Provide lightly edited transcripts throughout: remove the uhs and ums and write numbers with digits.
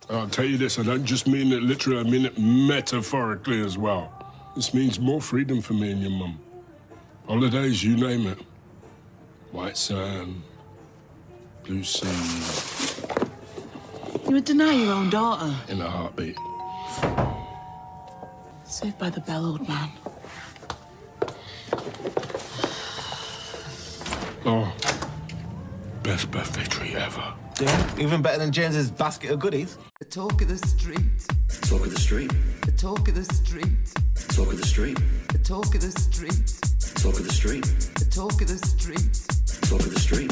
I'll tell you this, I don't just mean it literally, I mean it metaphorically as well. This means more freedom for me and your mum. Holidays, you name it. White sand, blue sea. You would deny your own daughter? In a heartbeat. Saved by the bell, old man. Oh, best birthday tree ever. Yeah, even better than James's basket of goodies. The talk of the street. Talk of the street. The talk of the street. Talk of the street. The talk of the street. Talk of the street. The talk of the street. Talk of the street.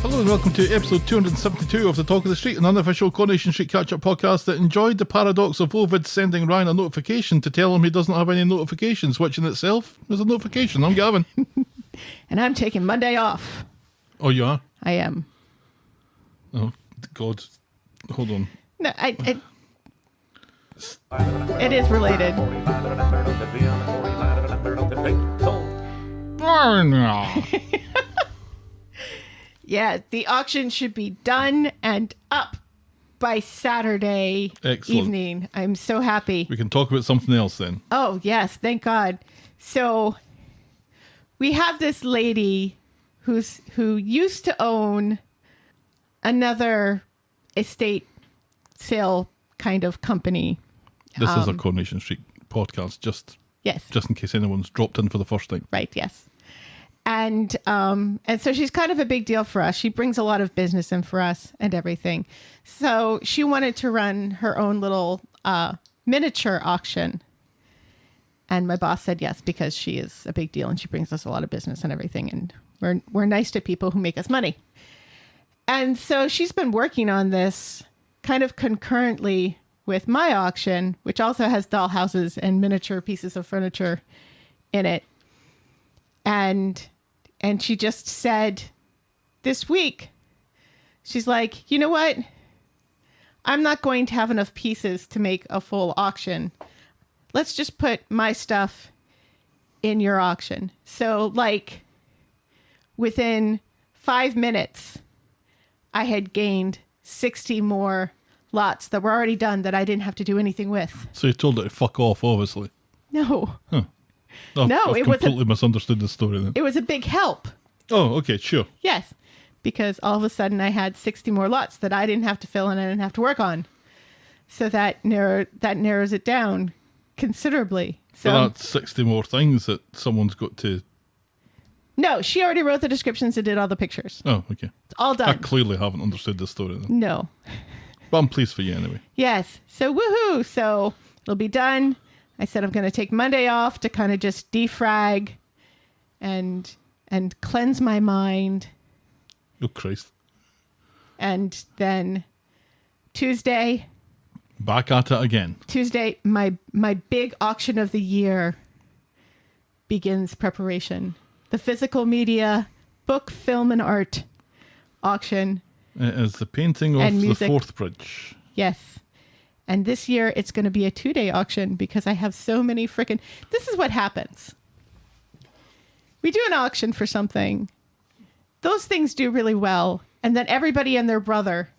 Hello and welcome to episode 272 of the Talk of the Street, an unofficial Coronation Street catch-up podcast that enjoyed the paradox of Ovid sending Ryan a notification to tell him he doesn't have any notifications, which in itself is a notification. I'm Gavin. And I'm taking Monday off. Oh, you are? I am. Oh, God. Hold on. No, it is related. Yeah, the auction should be done and up by Saturday evening. I'm so happy. We can talk about something else then. Oh, yes, thank God. So we have this lady who used to own another estate sale kind of company. This is a Coronation Street podcast, just in case anyone's dropped in for the first time. Right, yes. And so she's kind of a big deal for us. She brings a lot of business in for us and everything. So she wanted to run her own little miniature auction. And my boss said yes, because she is a big deal and she brings us a lot of business and everything. And we're nice to people who make us money. And so she's been working on this kind of concurrently with my auction, which also has doll houses and miniature pieces of furniture in it. And she just said this week, she's like, you know what? I'm not going to have enough pieces to make a full auction. Let's just put my stuff in your auction. So like within 5 minutes, I had gained 60 more lots that were already done that I didn't have to do anything with. So you told her to fuck off, obviously. No. Huh. I've it was completely misunderstood the story then. It was a big help. Oh, okay, sure. Yes, because all of a sudden I had 60 more lots that I didn't have to fill and I didn't have to work on. So that narrows it down considerably. So that's 60 more things that someone's got to... No, she already wrote the descriptions and did all the pictures. Oh, okay. It's all done. I clearly haven't understood the story then. No. But I'm pleased for you anyway. Yes. So woohoo. So it'll be done. I said I'm going to take Monday off to kind of just defrag and cleanse my mind. Oh, Christ. And then Tuesday, back at it again. Tuesday, my big auction of the year begins preparation. The physical media, book, film, and art auction. It is the painting of the Fourth Bridge. Yes. And this year, it's going to be a 2-day auction because I have so many freaking... This is what happens. We do an auction for something. Those things do really well. And then everybody and their brother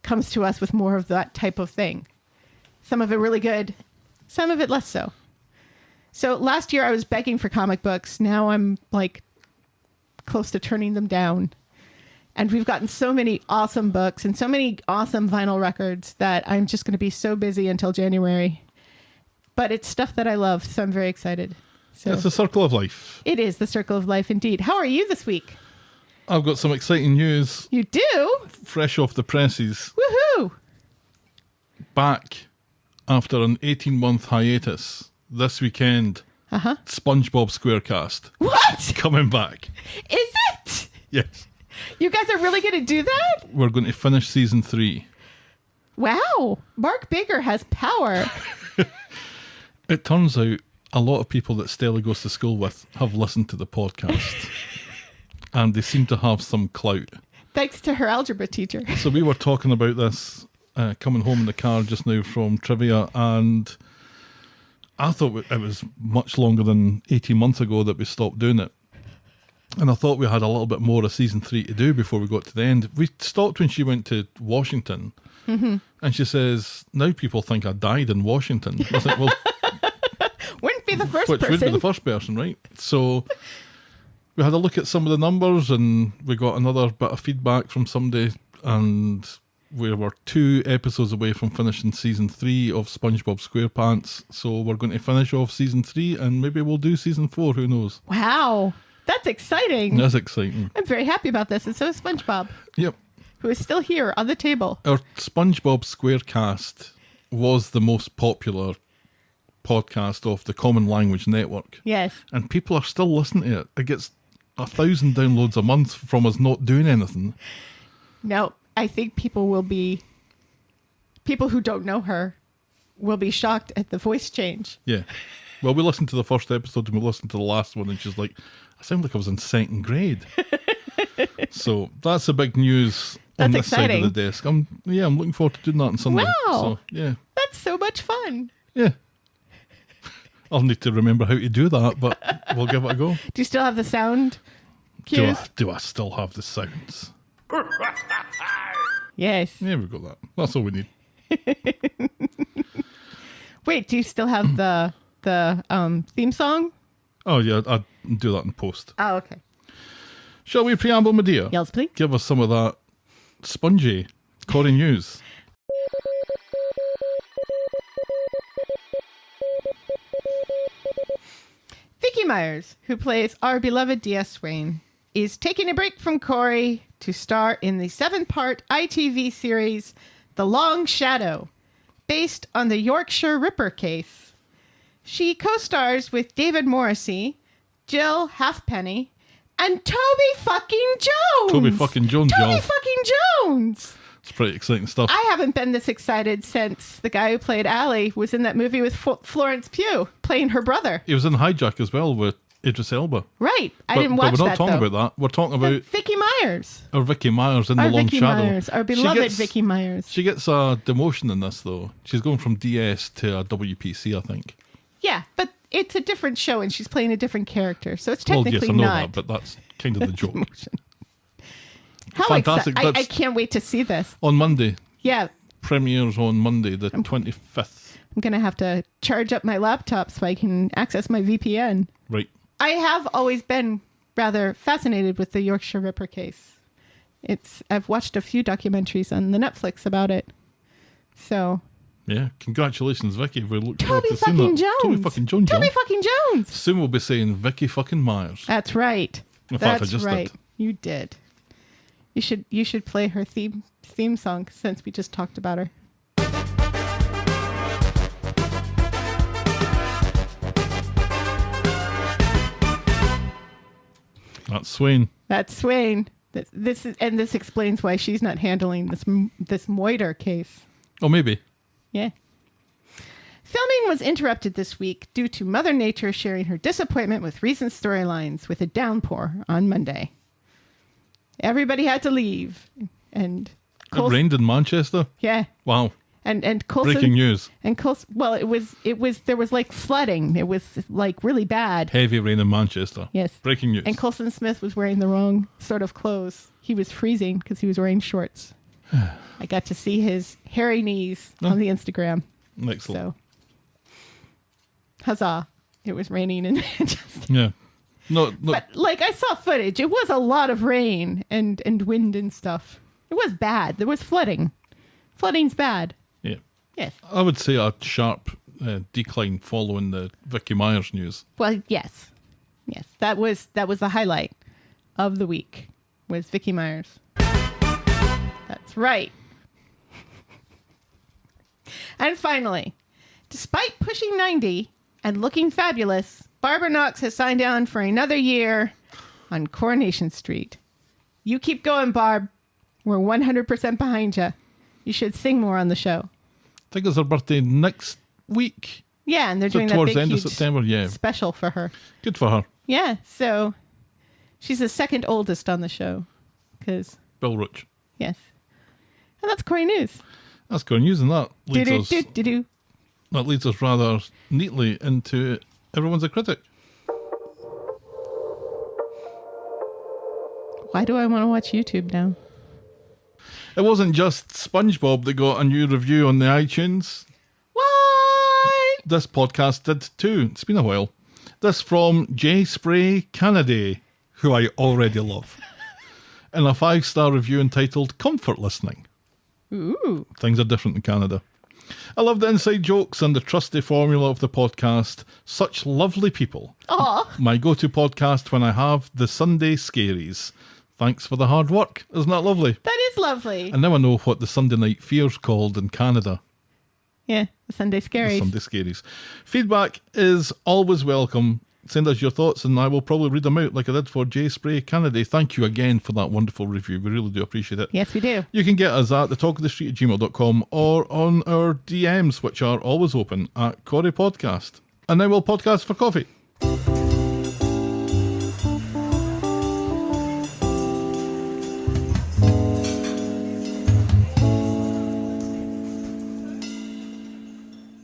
comes to us with more of that type of thing. Some of it really good. Some of it less so. So last year, I was begging for comic books. Now I'm like close to turning them down. And we've gotten so many awesome books and so many awesome vinyl records that I'm just going to be so busy until January. But it's stuff that I love, so I'm very excited. So it's the circle of life. It is the circle of life indeed. How are you this week? I've got some exciting news. You do? Fresh off the presses. Woohoo! Back after an 18-month hiatus this weekend. SpongeBob Squarecast. What? Coming back. Is it? Yes. You guys are really going to do that? We're going to finish season 3. Wow. Mark Baker has power. It turns out a lot of people that Stella goes to school with have listened to the podcast. And they seem to have some clout. Thanks to her algebra teacher. So we were talking about this coming home in the car just now from trivia, and I thought it was much longer than 18 months ago that we stopped doing it. And I thought we had a little bit more of season 3 to do before we got to the end. We stopped when she went to Washington, and she says, now people think I died in Washington. I think, well, Wouldn't be the first which person. would be the first person, right? So we had a look at some of the numbers, and we got another bit of feedback from somebody, and we were 2 episodes away from finishing season 3 of SpongeBob SquarePants. So we're going to finish off season 3, and maybe we'll do season 4. Who knows? Wow. That's exciting. That's exciting. I'm very happy about this. And so is SpongeBob, Yep. who is still here on the table. Our SpongeBob SquareCast was the most popular podcast of the Common Language Network. Yes. And people are still listening to it. It gets 1,000 downloads a month from us not doing anything. No, I think people who don't know her will be shocked at the voice change. Yeah. Well, we listened to the first episode and we listened to the last one, and she's like, I sound like I was in 2nd grade. So that's the big news on That's this side exciting. of the desk. I'm looking forward to doing that on Sunday. Wow. So, yeah. That's so much fun. Yeah. I'll need to remember how to do that, but we'll give it a go. Do you still have the sound cues? Do I still have the sounds? Yes. There we go. That's all we need. Wait, do you still have the theme song? Oh, yeah, I'll do that in post. Oh, okay. Shall we preamble, my dear? Yells, please. Give us some of that spongy Corrie news. Vicky Myers, who plays our beloved D.S. Swain, is taking a break from Corrie to star in the 7-part ITV series The Long Shadow, based on the Yorkshire Ripper case. She co-stars with David Morrissey, Jill Halfpenny, and Toby fucking Jones. Toby fucking Jones, Toby y'all. fucking Jones. It's pretty exciting stuff. I haven't been this excited since the guy who played Allie was in that movie with Florence Pugh playing her brother. He was in Hijack as well with Idris Elba. Right. I didn't watch that, But we're not talking though. about that. We're talking about Vicky Myers. our Vicky Myers in Our The Long Vicky Shadow. Myers. Our She beloved gets- Vicky Myers. She gets a demotion in this, though. She's going from DS to a WPC, I think. Yeah, but it's a different show and she's playing a different character. So it's Well, technically yes, I know not. that, but that's kind of the joke. How fantastic. excited. I That's- can't wait to see this. On Monday. Yeah. Premieres on Monday, the 25th. I'm going to have to charge up my laptop so I can access my VPN. Right. I have always been rather fascinated with the Yorkshire Ripper case. I've watched a few documentaries on the Netflix about it. So Yeah. Congratulations, Vicky. We look forward Toby to seeing fucking that. Jones. Toby fucking Jones. Toby y'all. fucking Jones. Soon we'll be saying Vicky fucking Myers. That's right. In fact, I That's just right. did. You did. You should play her theme song since we just talked about her. That's Swain. That's Swain. This explains why she's not handling this Moiter case. Oh, maybe. Yeah. Filming was interrupted this week due to Mother Nature sharing her disappointment with recent storylines with a downpour on Monday. Everybody had to leave, and It rained in Manchester. yeah, Wow. and Coulson, Breaking news. and Coulson, well, it was there was like flooding. It was like really bad. Heavy rain in Manchester. Yes. Breaking news. And Coulson Smith was wearing the wrong sort of clothes. He was freezing because he was wearing shorts. I got to see his hairy knees on the Instagram. Excellent. So, huzzah! It was raining in Manchester. Yeah. No, But like I saw footage, it was a lot of rain and wind and stuff. It was bad. There was flooding. Flooding's bad. yeah. Yes. I would say a sharp decline following the Vicky Myers news. Well, yes. Yes. That was the highlight of the week was Vicky Myers. That's right. And finally, despite pushing 90 and looking fabulous, Barbara Knox has signed on for another year on Coronation Street. You keep going, Barb. We're 100% behind you. You should sing more on the show. I think it's her birthday next week. Yeah, and they're So doing that towards big, the end of huge September, yeah. special for her. Good for her. Yeah, so she's the second oldest on the show because Bill Roach. Yes. And that's Corrie News. That's good news, and that leads us. Do-do-do-do-do. That leads us rather neatly into Everyone's a Critic. Why do I want to watch YouTube now? It wasn't just SpongeBob that got a new review on the iTunes. What? This podcast did too. It's been a while. This from J Spray Canada, who I already love, in a 5-star review entitled Comfort Listening. Ooh. Things are different in Canada. I love the inside jokes and the trusty formula of the podcast. Such lovely people. Aw. My go-to podcast when I have the Sunday scaries. Thanks for the hard work. Isn't that lovely? That is lovely. And now I know what the Sunday night fear's called in Canada. Yeah, the Sunday The Scaries. Sunday scaries. Feedback is always welcome. Send us your thoughts and I will probably read them out like I did for J Spray Canada. Thank you again for that wonderful review. We really do appreciate it. Yes, we do. You can get us at thetalkofthestreet@gmail.com or on our DMs, which are always open at Corrie Podcast. And now we'll podcast for coffee.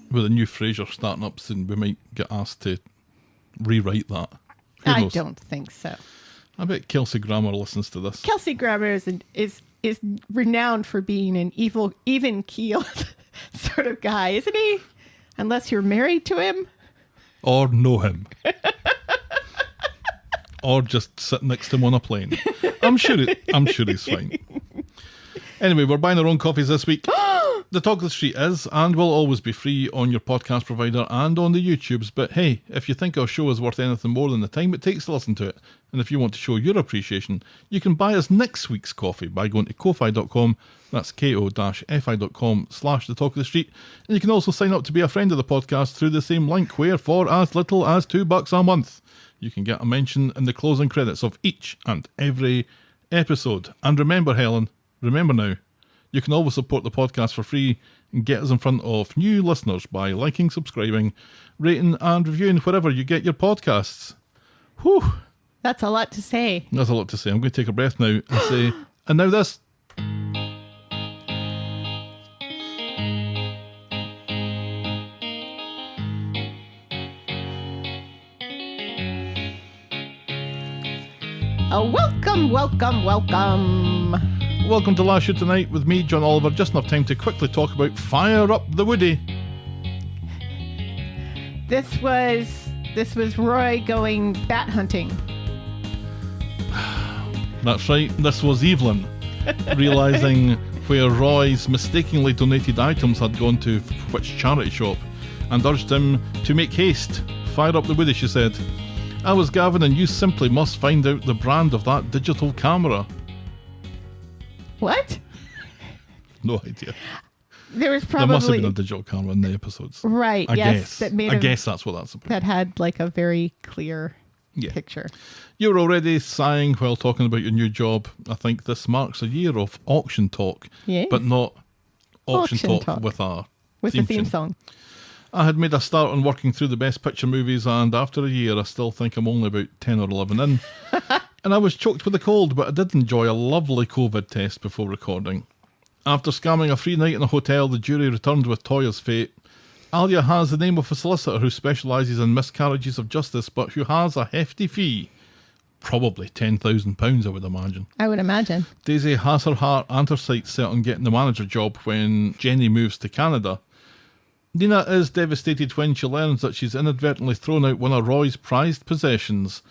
With a new Frasier starting up soon, we might get asked to rewrite that. Who I knows? don't think so. I bet Kelsey Grammer listens to this. Kelsey Grammer is renowned for being an even-keeled sort of guy, isn't he? Unless you're married to him. Or know him. Or just sit next to him on a plane. I'm sure he's fine. Anyway, we're buying our own coffees this week. The Talk of the Street is and will always be free on your podcast provider and on the YouTubes. But hey, if you think our show is worth anything more than the time it takes to listen to it, and if you want to show your appreciation, you can buy us next week's coffee by going to ko-fi.com. That's ko-fi.com/The Talk of the Street. And you can also sign up to be a friend of the podcast through the same link, where for as little as $2 a month, you can get a mention in the closing credits of each and every episode. And remember, Helen, remember now, you can always support the podcast for free and get us in front of new listeners by liking, subscribing, rating and reviewing wherever you get your podcasts. Whew, That's a lot to say. that's a lot to say. I'm going to take a breath now and say, and now this. Welcome. Welcome to Last Show Tonight with me, John Oliver. Just enough time to quickly talk about Fire Up the Woody. This was Roy going bat hunting. That's right, this was Evelyn realising where Roy's mistakenly donated items had gone to which charity shop and urged him to make haste. Fire up the Woody, she said. I was Gavin and you simply must find out the brand of that digital camera. What? No idea. There was There must have probably been a digital camera in the episodes. right. I Yes, guess. that I guess that's what that's about. that had like a very clear Yeah. picture. You were already sighing while talking about your new job. I think this marks a year of auction talk, Yes. but not auction Auction talk talk. with a With the theme tune. song. I had made a start on working through the Best Picture movies, and after a year I still think I'm only about 10 or 11 in. And I was choked with a cold, but I did enjoy a lovely COVID test before recording. After scamming a free night in a hotel, the jury returned with Toya's fate. Alia has the name of a solicitor who specialises in miscarriages of justice, but who has a hefty fee. Probably £10,000, I would imagine. I would imagine. Daisy has her heart and her sights set on getting the manager job when Jenny moves to Canada. Nina is devastated when she learns that she's inadvertently thrown out one of Roy's prized possessions.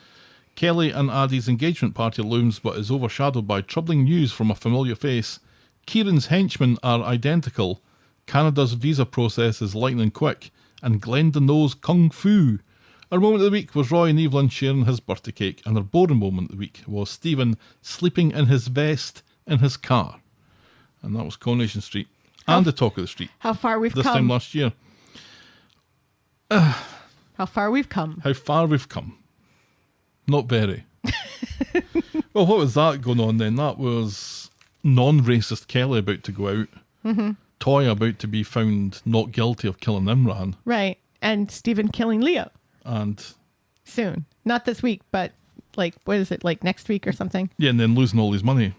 Kelly and Aadi's engagement party looms but is overshadowed by troubling news from a familiar face. Kieran's henchmen are identical. Canada's visa process is lightning quick. And Glenda knows Kung Fu. Our moment of the week was Roy and Evelyn sharing his birthday cake, and our boring moment of the week was Stephen sleeping in his vest in his car. And that was Coronation Street. And the Talk of the Street. How far we've This time come. last year. How far we've come. How far we've come. Not very. Well, what was that going on then? That was non-racist Kelly about to go out. Mm-hmm. Toya about to be found not guilty of killing Imran. Right. And Stephen killing Leo And soon. Not this week, but like, what is it, like next week or something? yeah, and then losing all his money.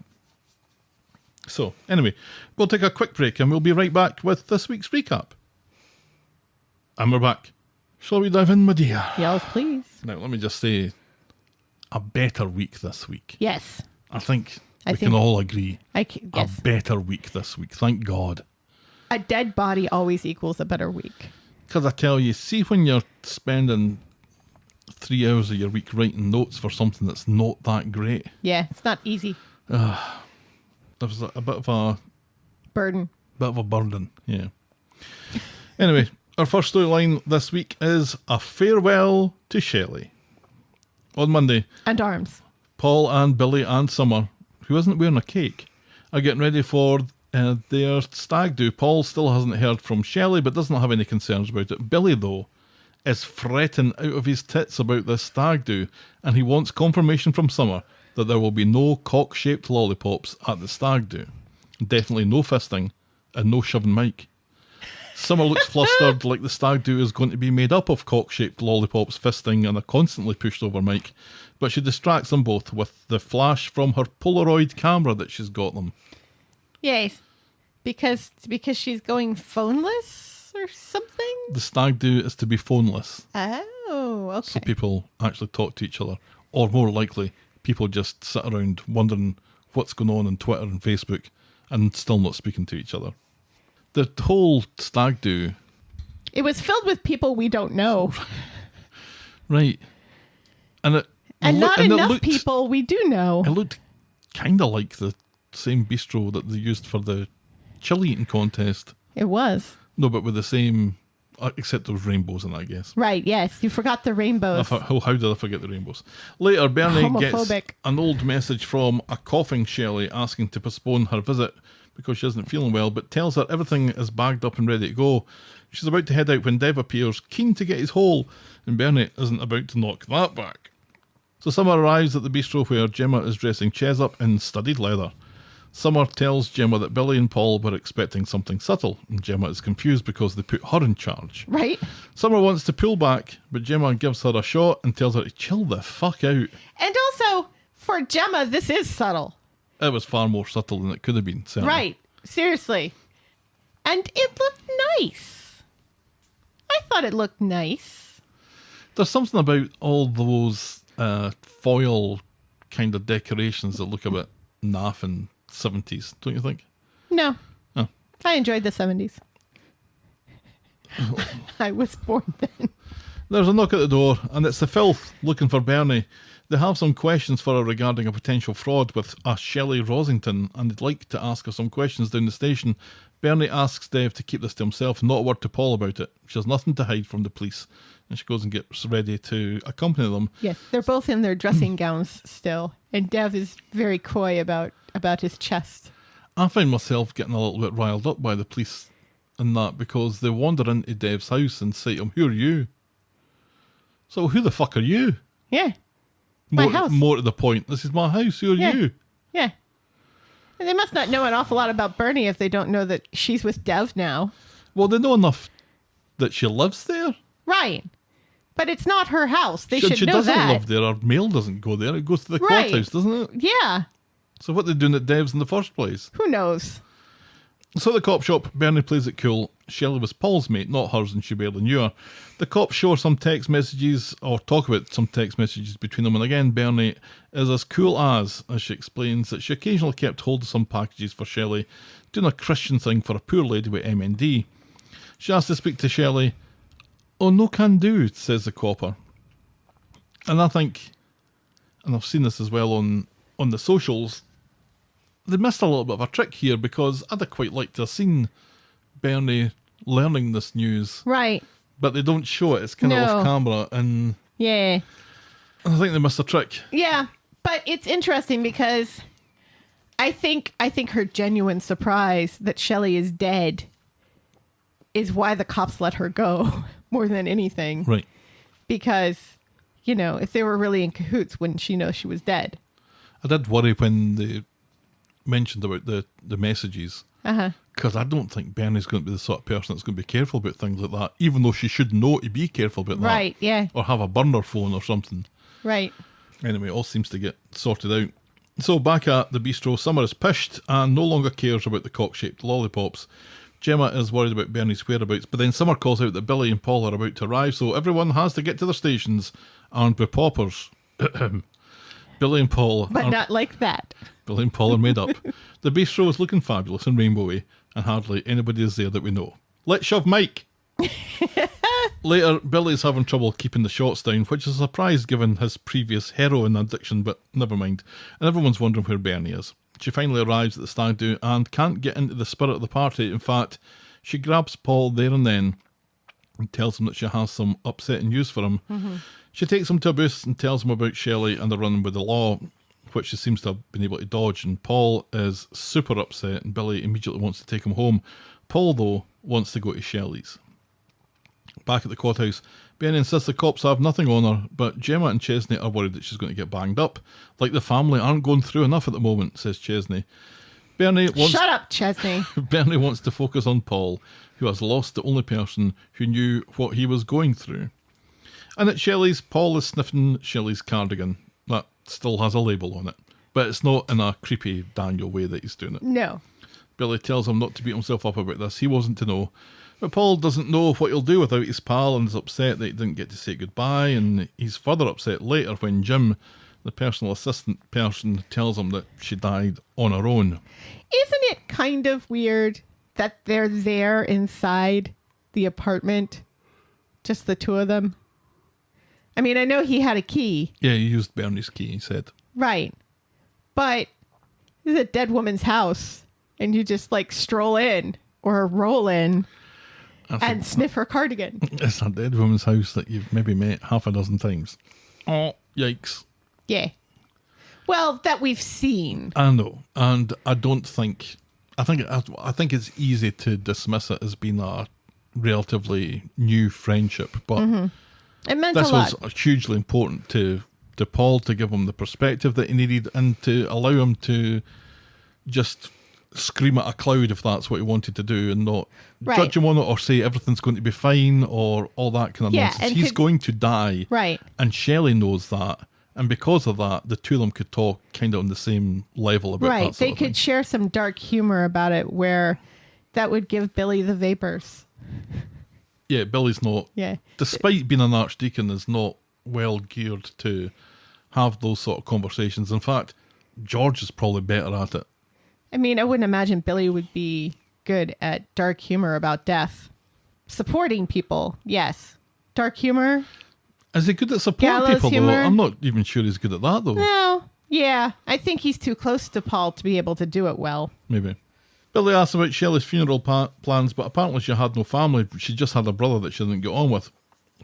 So, anyway, we'll take a quick break and we'll be right back with this week's recap. And we're back. Shall we dive in, my dear? Yes, please. Now, let me just say, a better week this week. Yes. I think I we think can all agree. yes. A better week this week. Thank God. A dead body always equals a better week. Because I tell you, see when you're spending 3 hours of your week writing notes for something that's not that great. Yeah, it's not easy. There was a bit of a Burden. burden, yeah. Anyway, our first storyline this week is a farewell to Shelley. On Monday, And arms. Paul and Billy and Summer, who isn't wearing a cake, are getting ready for their stag do. Paul still hasn't heard from Shelley, but doesn't have any concerns about it. Billy, though, is fretting out of his tits about this stag do, and he wants confirmation from Summer that there will be no cock-shaped lollipops at the stag do. Definitely no fisting and no shoving Mike. Summer looks flustered, like the stag do is going to be made up of cock-shaped lollipops, fisting, and a constantly pushed over Mike, but she distracts them both with the flash from her Polaroid camera that she's got them. Yes. Because she's going phoneless or something? The stag do is to be phoneless, Oh, okay. so people actually talk to each other, or more likely, people just sit around wondering what's going on Twitter and Facebook and still not speaking to each other. The whole stag do... It was filled with people we don't know. Right. And Not it enough looked, people we do know. It looked kind of like the same bistro that they used for the chili eating contest. It was. No, but with the same... except there was rainbows in that, I guess. Right, yes. You forgot the rainbows. How did I forget the rainbows? Later, Bernie Homophobic. gets an old message from a coughing Shelley asking to postpone her visit because she isn't feeling well, but tells her everything is bagged up and ready to go. She's about to head out when Dev appears, keen to get his hole, and Bernie isn't about to knock that back. So Summer arrives at the bistro where Gemma is dressing Ches up in studded leather. Summer tells Gemma that Billy and Paul were expecting something subtle, and Gemma is confused because they put her in charge. Right? Summer wants to pull back, but Gemma gives her a shot and tells her to chill the fuck out. And also, for Gemma, this is subtle. It was far more subtle than it could have been, certainly. Right. Seriously. And it looked nice. I thought it looked nice. There's something about all those foil kind of decorations that look a bit naff and 70s, don't you think? No. Oh. I enjoyed the 70s. I was born then. There's a knock at the door, and it's the filth looking for Bernie. They have some questions for her regarding a potential fraud with a Shelley Rosington, and they'd like to ask her some questions down the station. Bernie asks Dev to keep this to himself, not a word to Paul about it. She has nothing to hide from the police, and she goes and gets ready to accompany them. Yes, they're both in their dressing gowns still, and Dev is very coy about his chest. I find myself getting a little bit riled up by the police in that, because they wander into Dev's house and say to him, "Who are you?" So who the fuck are you? Yeah. My house. More to the point, this is my house, who are you? Yeah. And they must not know an awful lot about Bernie if they don't know that she's with Dev now. Well, they know enough that she lives there. Right. But it's not her house. They should she know doesn't that. live there. Her mail doesn't go there. It goes to the Right. courthouse, doesn't it? Yeah. So what are they doing at Dev's in the first place? Who knows? So at the cop shop, Bernie plays it cool. Shelley was Paul's mate, not hers, and she barely knew her. The cops show her some text messages, or talk about some text messages between them, and again, Bernie is as cool as she explains that she occasionally kept hold of some packages for Shelley, doing a Christian thing for a poor lady with MND. She asks to speak to Shelley. "Oh, no can do," says the copper. And I think, and I've seen this as well on the socials, they missed a little bit of a trick here, because I'd have quite liked to have seen Bernie learning this news. Right. But they don't show it. It's kind of No. off camera, and Yeah. I think they missed a trick. Yeah. But it's interesting because I think her genuine surprise that Shelley is dead is why the cops let her go more than anything. Right. Because, if they were really in cahoots, wouldn't she know she was dead? I did worry when they mentioned about the messages. Uh-huh. Because I don't think Bernie's going to be the sort of person that's going to be careful about things like that, even though she should know to be careful about that. Right, yeah. Or have a burner phone or something. Right. Anyway, it all seems to get sorted out. So back at the bistro, Summer is pissed and no longer cares about the cock-shaped lollipops. Gemma is worried about Bernie's whereabouts, but then Summer calls out that Billy and Paul are about to arrive, so everyone has to get to their stations armed with poppers. Billy and Paul But not like that. Billy and Paul are made up. The bistro is looking fabulous and rainbowy, and hardly anybody is there that we know. Let's shove Mike! Later, Billy's having trouble keeping the shots down, which is a surprise given his previous heroin addiction, but never mind. And everyone's wondering where Bernie is. She finally arrives at the stag do and can't get into the spirit of the party. In fact, she grabs Paul there and then and tells him that she has some upsetting news for him. Mm-hmm. She takes him to a booth and tells him about Shelly and the run with the law, which she seems to have been able to dodge, and Paul is super upset and Billy immediately wants to take him home. Paul, though, wants to go to Shelly's. Back at the courthouse, Bernie insists the cops have nothing on her, but Gemma and Chesney are worried that she's going to get banged up. Like the family aren't going through enough at the moment, says Chesney. Shut up, Chesney. Bernie wants to focus on Paul, who has lost the only person who knew what he was going through. And at Shelley's, Paul is sniffing Shelley's cardigan. That still has a label on it, but it's not in a creepy Daniel way that he's doing it. No. Billy tells him not to beat himself up about this. He wasn't to know. But Paul doesn't know what he'll do without his pal and is upset that he didn't get to say goodbye, and he's further upset later when Jim, the personal assistant person, tells him that she died on her own. Isn't it kind of weird that they're there inside the apartment, just the two of them? I mean, I know he had a key. Yeah, he used Bernie's key, he said. Right. But this is a dead woman's house, and you just like stroll in or roll in and sniff her cardigan. It's a dead woman's house that you've maybe met half a dozen times. Oh, yikes. Yeah. Well, that we've seen. I know, and I don't think... I think it's easy to dismiss it as being a relatively new friendship, but it meant this a lot. was hugely important to Paul, to give him the perspective that he needed and to allow him to just scream at a cloud if that's what he wanted to do, and not judge him on it or say everything's going to be fine or all that kind of nonsense. He's going to die. Right. And Shelley knows that. And because of that, the two of them could talk kind of on the same level about that sort They of could thing. share some dark humor about it where that would give Billy the vapors. Yeah, Billy's not... Yeah. Despite being an archdeacon, is not well geared to have those sort of conversations. In fact, George is probably better at it. I mean, I wouldn't imagine Billy would be good at dark humor about death. Supporting people, yes. Dark humor? Is he good at supporting Gallows people, humor? though? I'm not even sure he's good at that, though. No. Yeah. I think he's too close to Paul to be able to do it well. Maybe. Billy asks about Shelley's funeral plans, but apparently she had no family. She just had a brother that she didn't get on with.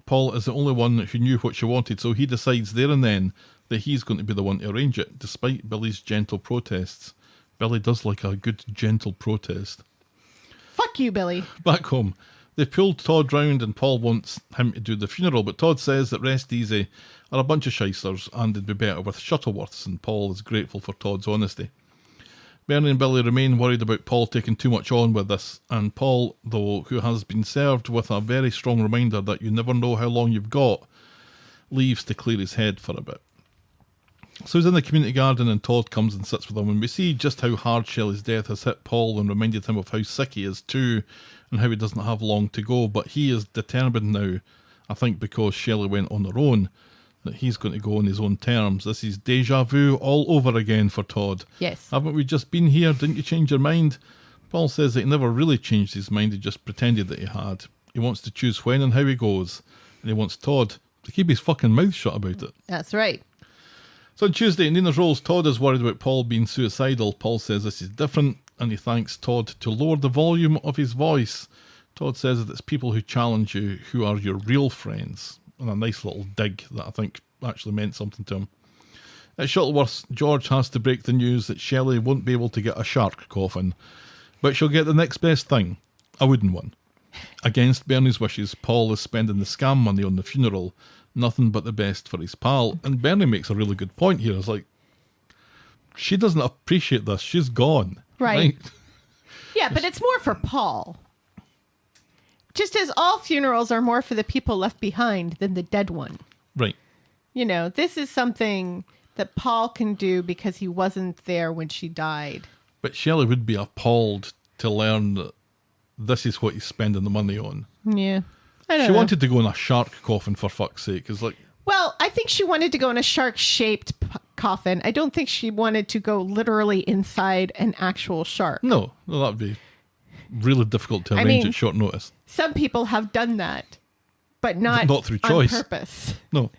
Paul is the only one who knew what she wanted, so he decides there and then that he's going to be the one to arrange it, despite Billy's gentle protests. Billy does like a good, gentle protest. Fuck you, Billy. Back home, they've pulled Todd round and Paul wants him to do the funeral, but Todd says that Rest Easy are a bunch of shysters and it'd be better with Shuttleworths, and Paul is grateful for Todd's honesty. Bernie and Billy remain worried about Paul taking too much on with this, and Paul, though, who has been served with a very strong reminder that you never know how long you've got, leaves to clear his head for a bit. So he's in the community garden and Todd comes and sits with him, and we see just how hard Shelley's death has hit Paul and reminded him of how sick he is too and how he doesn't have long to go, but he is determined now, I think because Shelley went on her own, that he's going to go on his own terms. This is deja vu all over again for Todd. Yes. Haven't we just been here? Didn't you change your mind? Paul says that he never really changed his mind, he just pretended that he had. He wants to choose when and how he goes, and he wants Todd to keep his fucking mouth shut about it. That's right. So on Tuesday, in Nina's Rolls, Todd is worried about Paul being suicidal. Paul says this is different, and he thanks Todd to lower the volume of his voice. Todd says that it's people who challenge you who are your real friends. And a nice little dig that I think actually meant something to him. At Shuttleworth's, George has to break the news that Shelley won't be able to get a shark coffin, but she'll get the next best thing, a wooden one. Against Bernie's wishes, Paul is spending the scam money on the funeral. Nothing but the best for his pal. And Bernie makes a really good point here. It's like, she doesn't appreciate this. She's gone. Right. Yeah, but it's more for Paul. Just as all funerals are more for the people left behind than the dead one. Right. You know, this is something that Paul can do because he wasn't there when she died. But Shelley would be appalled to learn that this is what he's spending the money on. Yeah. I don't She know. wanted to go in a shark coffin, for fuck's sake. It's like, Well, I think she wanted to go in a shark-shaped coffin. I don't think she wanted to go literally inside an actual shark. no, that'd be really difficult to I arrange mean- at short notice. Some people have done that, but not Not through choice. on purpose. No,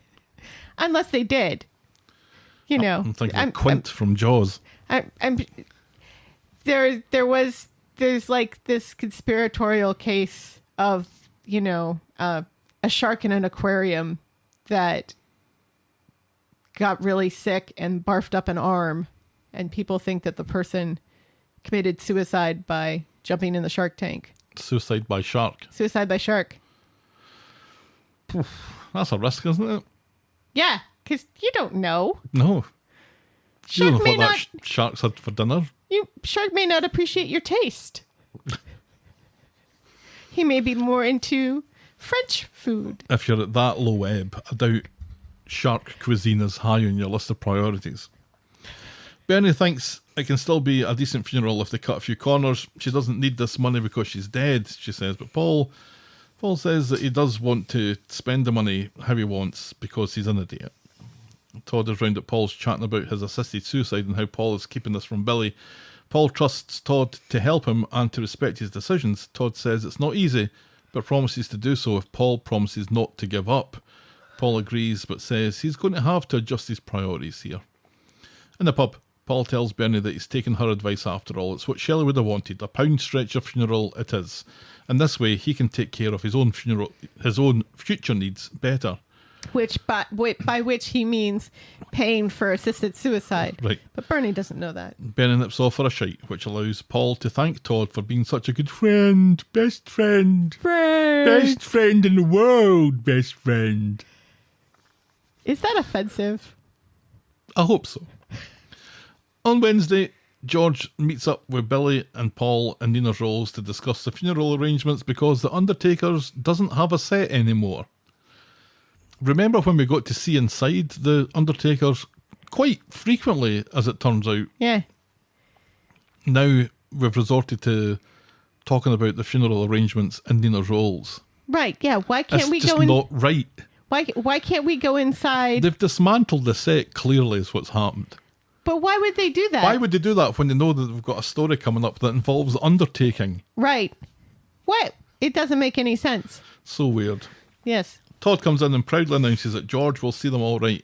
Unless they did. You know. I'm thinking of Quint from Jaws. There's like this conspiratorial case of, you know, a shark in an aquarium that got really sick and barfed up an arm, and people think that the person committed suicide by jumping in the shark tank. Suicide by shark. Suicide by shark. That's a risk, isn't it? Yeah, because you don't know. No. You don't Shark know may what not. that shark's had for dinner. Shark may not appreciate your taste. He may be more into French food. If you're at that low ebb, I doubt shark cuisine is high on your list of priorities. Bernie thinks it can still be a decent funeral if they cut a few corners. She doesn't need this money because she's dead, she says. But Paul says that he does want to spend the money how he wants because he's an idiot. Todd is round at Paul's chatting about his assisted suicide and how Paul is keeping this from Billy. Paul trusts Todd to help him and to respect his decisions. Todd says it's not easy, but promises to do so if Paul promises not to give up. Paul agrees, but says he's going to have to adjust his priorities here. In the pub, Paul tells Bernie that he's taken her advice after all. It's what Shelley would have wanted, a pound stretcher funeral it is. And this way he can take care of his own future needs better. Which by which he means paying for assisted suicide. Right. But Bernie doesn't know that. Bernie nips off for a shite, which allows Paul to thank Todd for being such a good friend. Best friend. Best friend in the world. Best friend. Is that offensive? I hope so. On Wednesday, George meets up with Billy and Paul and Nina's Rolls to discuss the funeral arrangements because the Undertaker's doesn't have a set anymore. Remember when we got to see inside the Undertaker's quite frequently, as it turns out? Yeah. Now we've resorted to talking about the funeral arrangements in Nina's Rolls. Right. Yeah. Why can't It's we just go in? not right. Why can't we go inside? They've dismantled the set, clearly, is what's happened. But why would they do that? Why would they do that when they know that they've got a story coming up that involves undertaking? Right. What? It doesn't make any sense. So weird. Yes. Todd comes in and proudly announces that George will see them all right.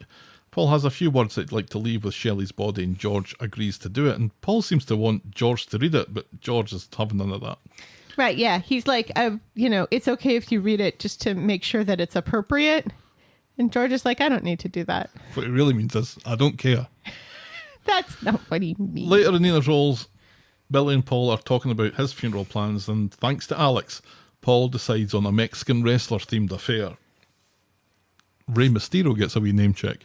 Paul has a few words that he'd like to leave with Shelley's body, and George agrees to do it. And Paul seems to want George to read it, but George is having none of that. Right. Yeah. He's like, it's okay if you read it just to make sure that it's appropriate. And George is like, I don't need to do that. What it really means is, I don't care. That's not what he means. Later in Nina's Rolls, Billy and Paul are talking about his funeral plans, and thanks to Alex, Paul decides on a Mexican wrestler-themed affair. Rey Mysterio gets a wee name check.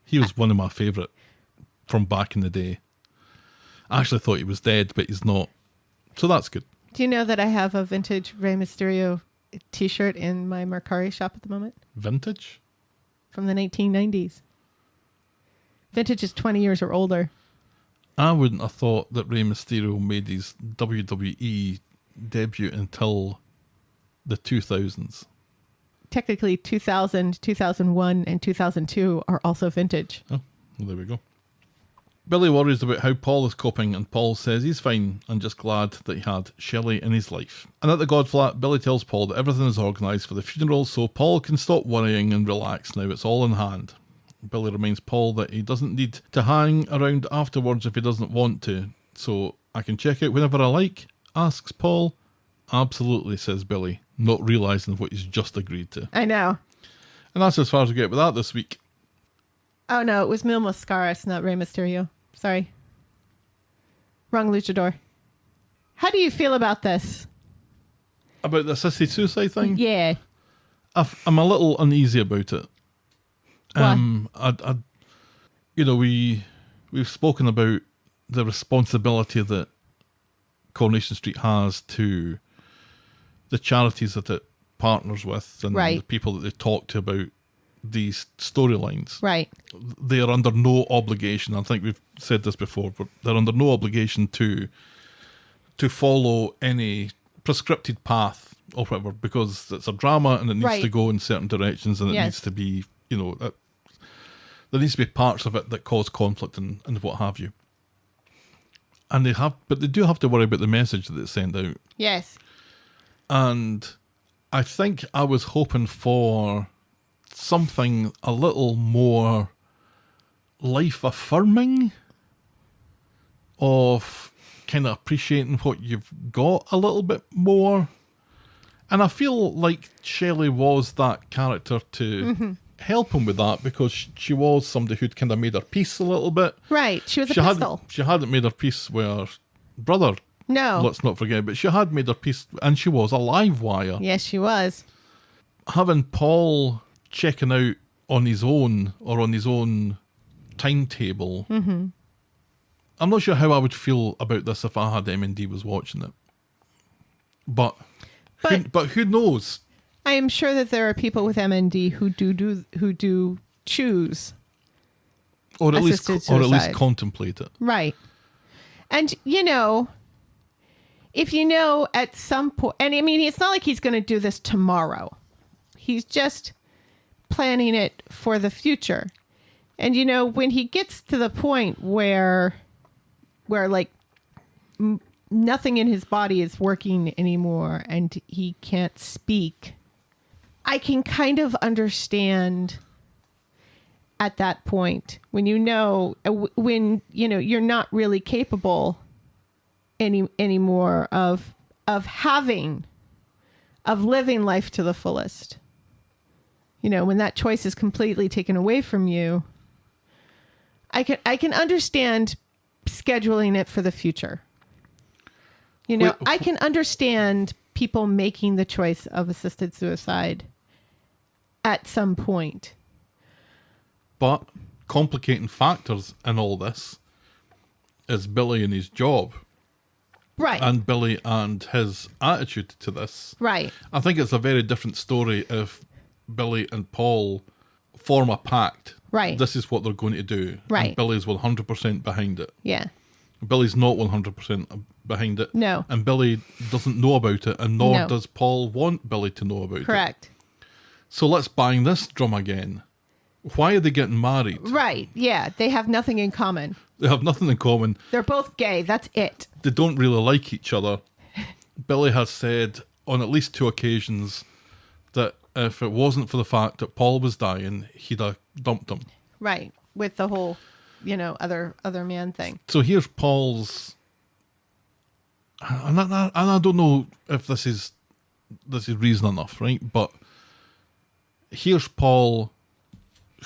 He was one of my favourite from back in the day. I actually thought he was dead, but he's not. So that's good. Do you know that I have a vintage Rey Mysterio t-shirt in my Mercari shop at the moment? Vintage? From the 1990s. Vintage is 20 years or older. I wouldn't have thought that Rey Mysterio made his WWE debut until the 2000s. Technically, 2000, 2001, and 2002 are also vintage. Oh, well, there we go. Billy worries about how Paul is coping, and Paul says he's fine and just glad that he had Shelley in his life. And at the God Flat, Billy tells Paul that everything is organised for the funeral, so Paul can stop worrying and relax now. It's all in hand. Billy reminds Paul that he doesn't need to hang around afterwards if he doesn't want to. So, I can check out whenever I like, asks Paul. Absolutely, says Billy, not realising what he's just agreed to. I know. And that's as far as we get with that this week. Oh no, it was Mil Mascaras, not Rey Mysterio. Sorry. Wrong luchador. How do you feel about this? About the assisted suicide thing? Yeah. I'm a little uneasy about it. Why? We've spoken about the responsibility that Coronation Street has to the charities that it partners with and Right. the people that they talk to about these storylines. Right. They are under no obligation. I think we've said this before, but they're under no obligation to follow any prescripted path or whatever, because it's a drama and it needs Right. to go in certain directions, and it Yes. needs to be, there needs to be parts of it that cause conflict and what have you. And but they do have to worry about the message that it's sent out. Yes. And I think I was hoping for something a little more life affirming, of kind of appreciating what you've got a little bit more. And I feel like Shelley was that character to help him with that, because she was somebody who'd kind of made her peace a little bit. Right. She was a pistol. She hadn't made her peace with her brother. No. Let's not forget, but she had made her peace, and she was a live wire. Yes, she was. Having Paul checking out on his own, or on his own timetable, I'm not sure how I would feel about this if I had MND was watching it. But who knows? I am sure that there are people with MND who do choose, Or at least assisted suicide. contemplate it. right? And if at some point, and I mean, it's not like he's going to do this tomorrow. He's just planning it for the future. And when he gets to the point where like nothing in his body is working anymore and he can't speak, I can kind of understand at that point when you're not really capable anymore of living life to the fullest. When that choice is completely taken away from you, I can understand scheduling it for the future. I can understand people making the choice of assisted suicide at some point. But complicating factors in all this is Billy and his job. Right. And Billy and his attitude to this. Right. I think it's a very different story if Billy and Paul form a pact. Right. This is what they're going to do. Right. And Billy's 100% behind it. Yeah. Billy's not 100% behind it. No. And Billy doesn't know about it, and nor No. does Paul want Billy to know about it. Correct. So let's bang this drum again. Why are they getting married? Right. Yeah. They have nothing in common. They have nothing in common. They're both gay. That's it. They don't really like each other. Billy has said on at least 2 occasions that if it wasn't for the fact that Paul was dying, he'd have dumped him. Right. With the whole, other man thing. So here's Paul's, and I don't know if this is reason enough, right? But here's Paul,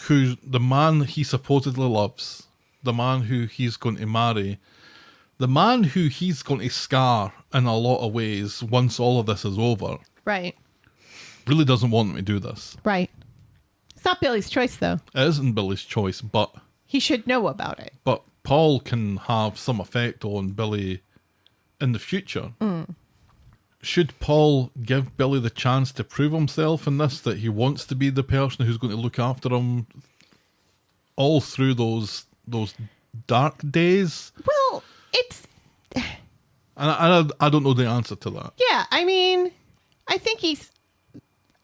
who's the man he supposedly loves, the man who he's going to marry, the man who he's going to scar in a lot of ways once all of this is over. Right. Really doesn't want him to do this. Right. It's not Billy's choice, though. It isn't Billy's choice, but He should know about it. But Paul can have some effect on Billy in the future. Should Paul give Billy the chance to prove himself in this, that he wants to be the person who's going to look after him all through those dark days? Well, it's... And I don't know the answer to that. Yeah, I mean, I think he's...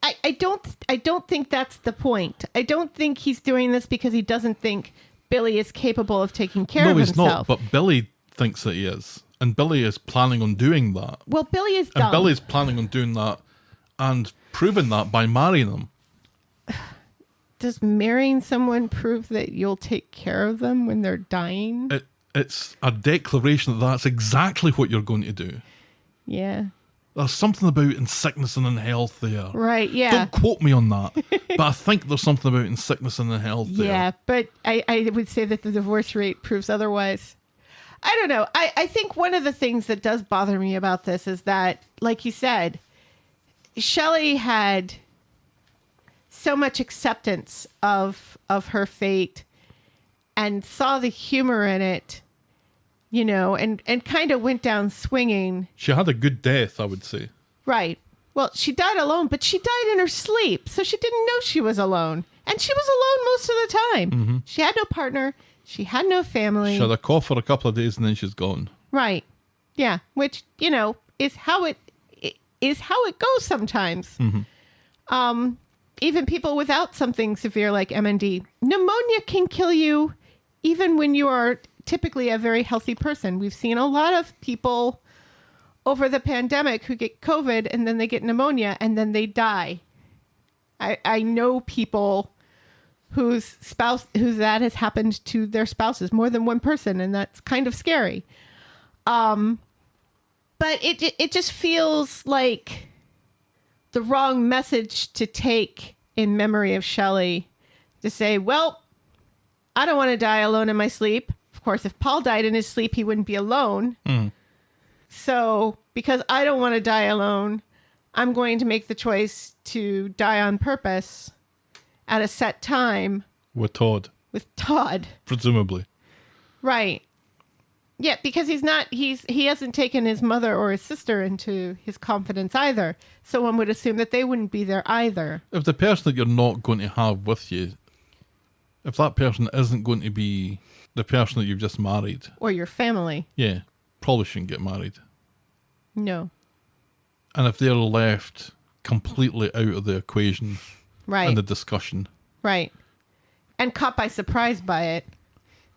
I don't think that's the point. I don't think he's doing this because he doesn't think Billy is capable of taking care of himself. No, he's not, but Billy thinks that he is. And Billy is planning on doing that. Well, Billy is dumb. And Billy's planning on doing that and proving that by marrying him. Does marrying someone prove that you'll take care of them when they're dying? It's a declaration that that's exactly what you're going to do. Yeah. There's something about in sickness and in health there. Right, yeah. Don't quote me on that. But I think there's something about in sickness and in health there. Yeah, but I would say that the divorce rate proves otherwise. I don't know. I think one of the things that does bother me about this is that, like you said, Shelly had so much acceptance of her fate and saw the humor in it, and kind of went down swinging. She had a good death, I would say. Right. Well, she died alone, but she died in her sleep, so she didn't know she was alone. And she was alone most of the time. Mm-hmm. She had no partner. She had no family. She had a cough for a couple of days and then she's gone. Right. Yeah. Which, is how it goes sometimes. Even people without something severe like MND. Pneumonia can kill you even when you are typically a very healthy person. We've seen a lot of people over the pandemic who get COVID and then they get pneumonia and then they die. I know people whose that has happened to their spouses, more than one person, and that's kind of scary. But it just feels like the wrong message to take in memory of Shelly, to say, well, I don't want to die alone in my sleep. Of course, if Paul died in his sleep, he wouldn't be alone. So because I don't want to die alone, I'm going to make the choice to die on purpose at a set time. With Todd. With Todd. Presumably. Right. Yeah, because he hasn't taken his mother or his sister into his confidence either. So one would assume that they wouldn't be there either. If the person that you're not going to have with you, if that person isn't going to be the person that you've just married. Or your family. Yeah, probably shouldn't get married. No. And if they're left completely out of the equation Right. and the discussion. Right. And caught by surprise by it.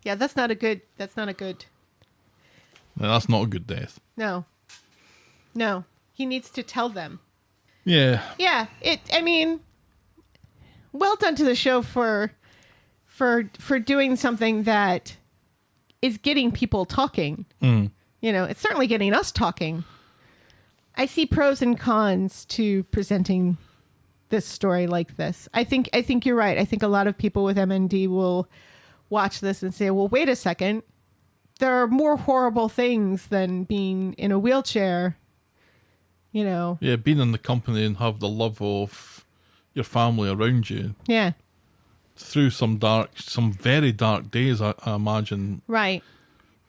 Yeah, that's not a good. Then that's not a good death. No. He needs to tell them. Yeah. Yeah. Well done to the show for doing something that is getting people talking. It's certainly getting us talking. I see pros and cons to presenting this story like this. I think you're right. I think a lot of people with MND will watch this and say, well, wait a second. There are more horrible things than being in a wheelchair, Yeah, being in the company and have the love of your family around you. Yeah. Through some very dark days, I imagine. Right.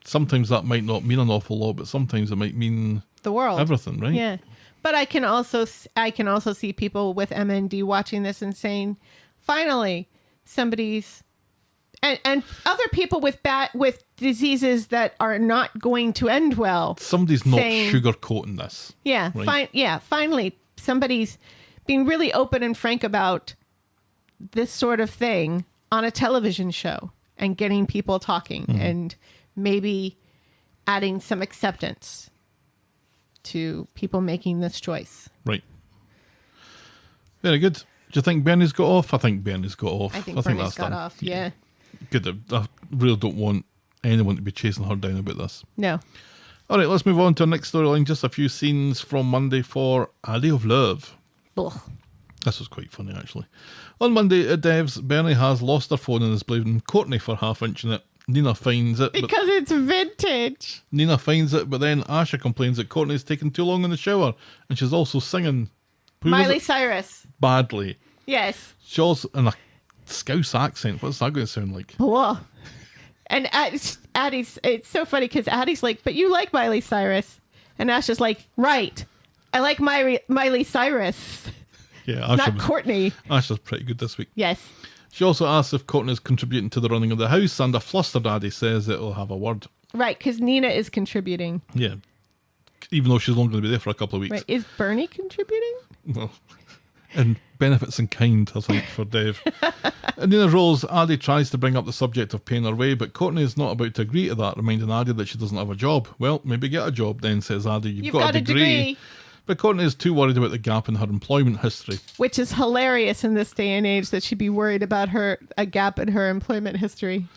Sometimes that might not mean an awful lot, but sometimes it might mean the world. Everything, right? Yeah. But I can also see people with MND watching this and saying, finally, somebody's and other people with diseases that are not going to end well. Somebody's not sugarcoating this. Yeah. Right? Finally, somebody's being really open and frank about this sort of thing on a television show and getting people talking and maybe adding some acceptance to people making this choice. Right. Very good. Do you think Bernie's got off? I think Bernie's got off. I think Bernie's got off, yeah. Good. I really don't want anyone to be chasing her down about this. No. All right, let's move on to our next storyline. Just a few scenes from Monday for Aadi of Love. Ugh. This was quite funny, actually. On Monday at Dev's, Bernie has lost her phone and is blaming Courtney for half-inching it. Nina finds it. Because it's vintage. Nina finds it, but then Asha complains that Courtney's taking too long in the shower. And she's also singing... Miley Cyrus. Badly. Yes. She's in a Scouse accent. What's that going to sound like? Whoa. And Addie's... It's so funny because Addie's like, but you like Miley Cyrus. And Asha's like, right. I like Miley Cyrus. Yeah, Asha not Courtney. Asha's pretty good this week. Yes. She also asks if Courtney's contributing to the running of the house, and a flustered Addie says it'll have a word. Right, because Nina is contributing. Yeah. Even though she's only going to be there for a couple of weeks. Right. Is Bernie contributing? Well, and benefits in kind, I think, for Dave. In Nina's roles, Addie tries to bring up the subject of paying her way, but Courtney is not about to agree to that, reminding Addie that she doesn't have a job. Well, maybe get a job then, says Addie. You've got a degree. But Courtney is too worried about the gap in her employment history. Which is hilarious in this day and age that she'd be worried about a gap in her employment history.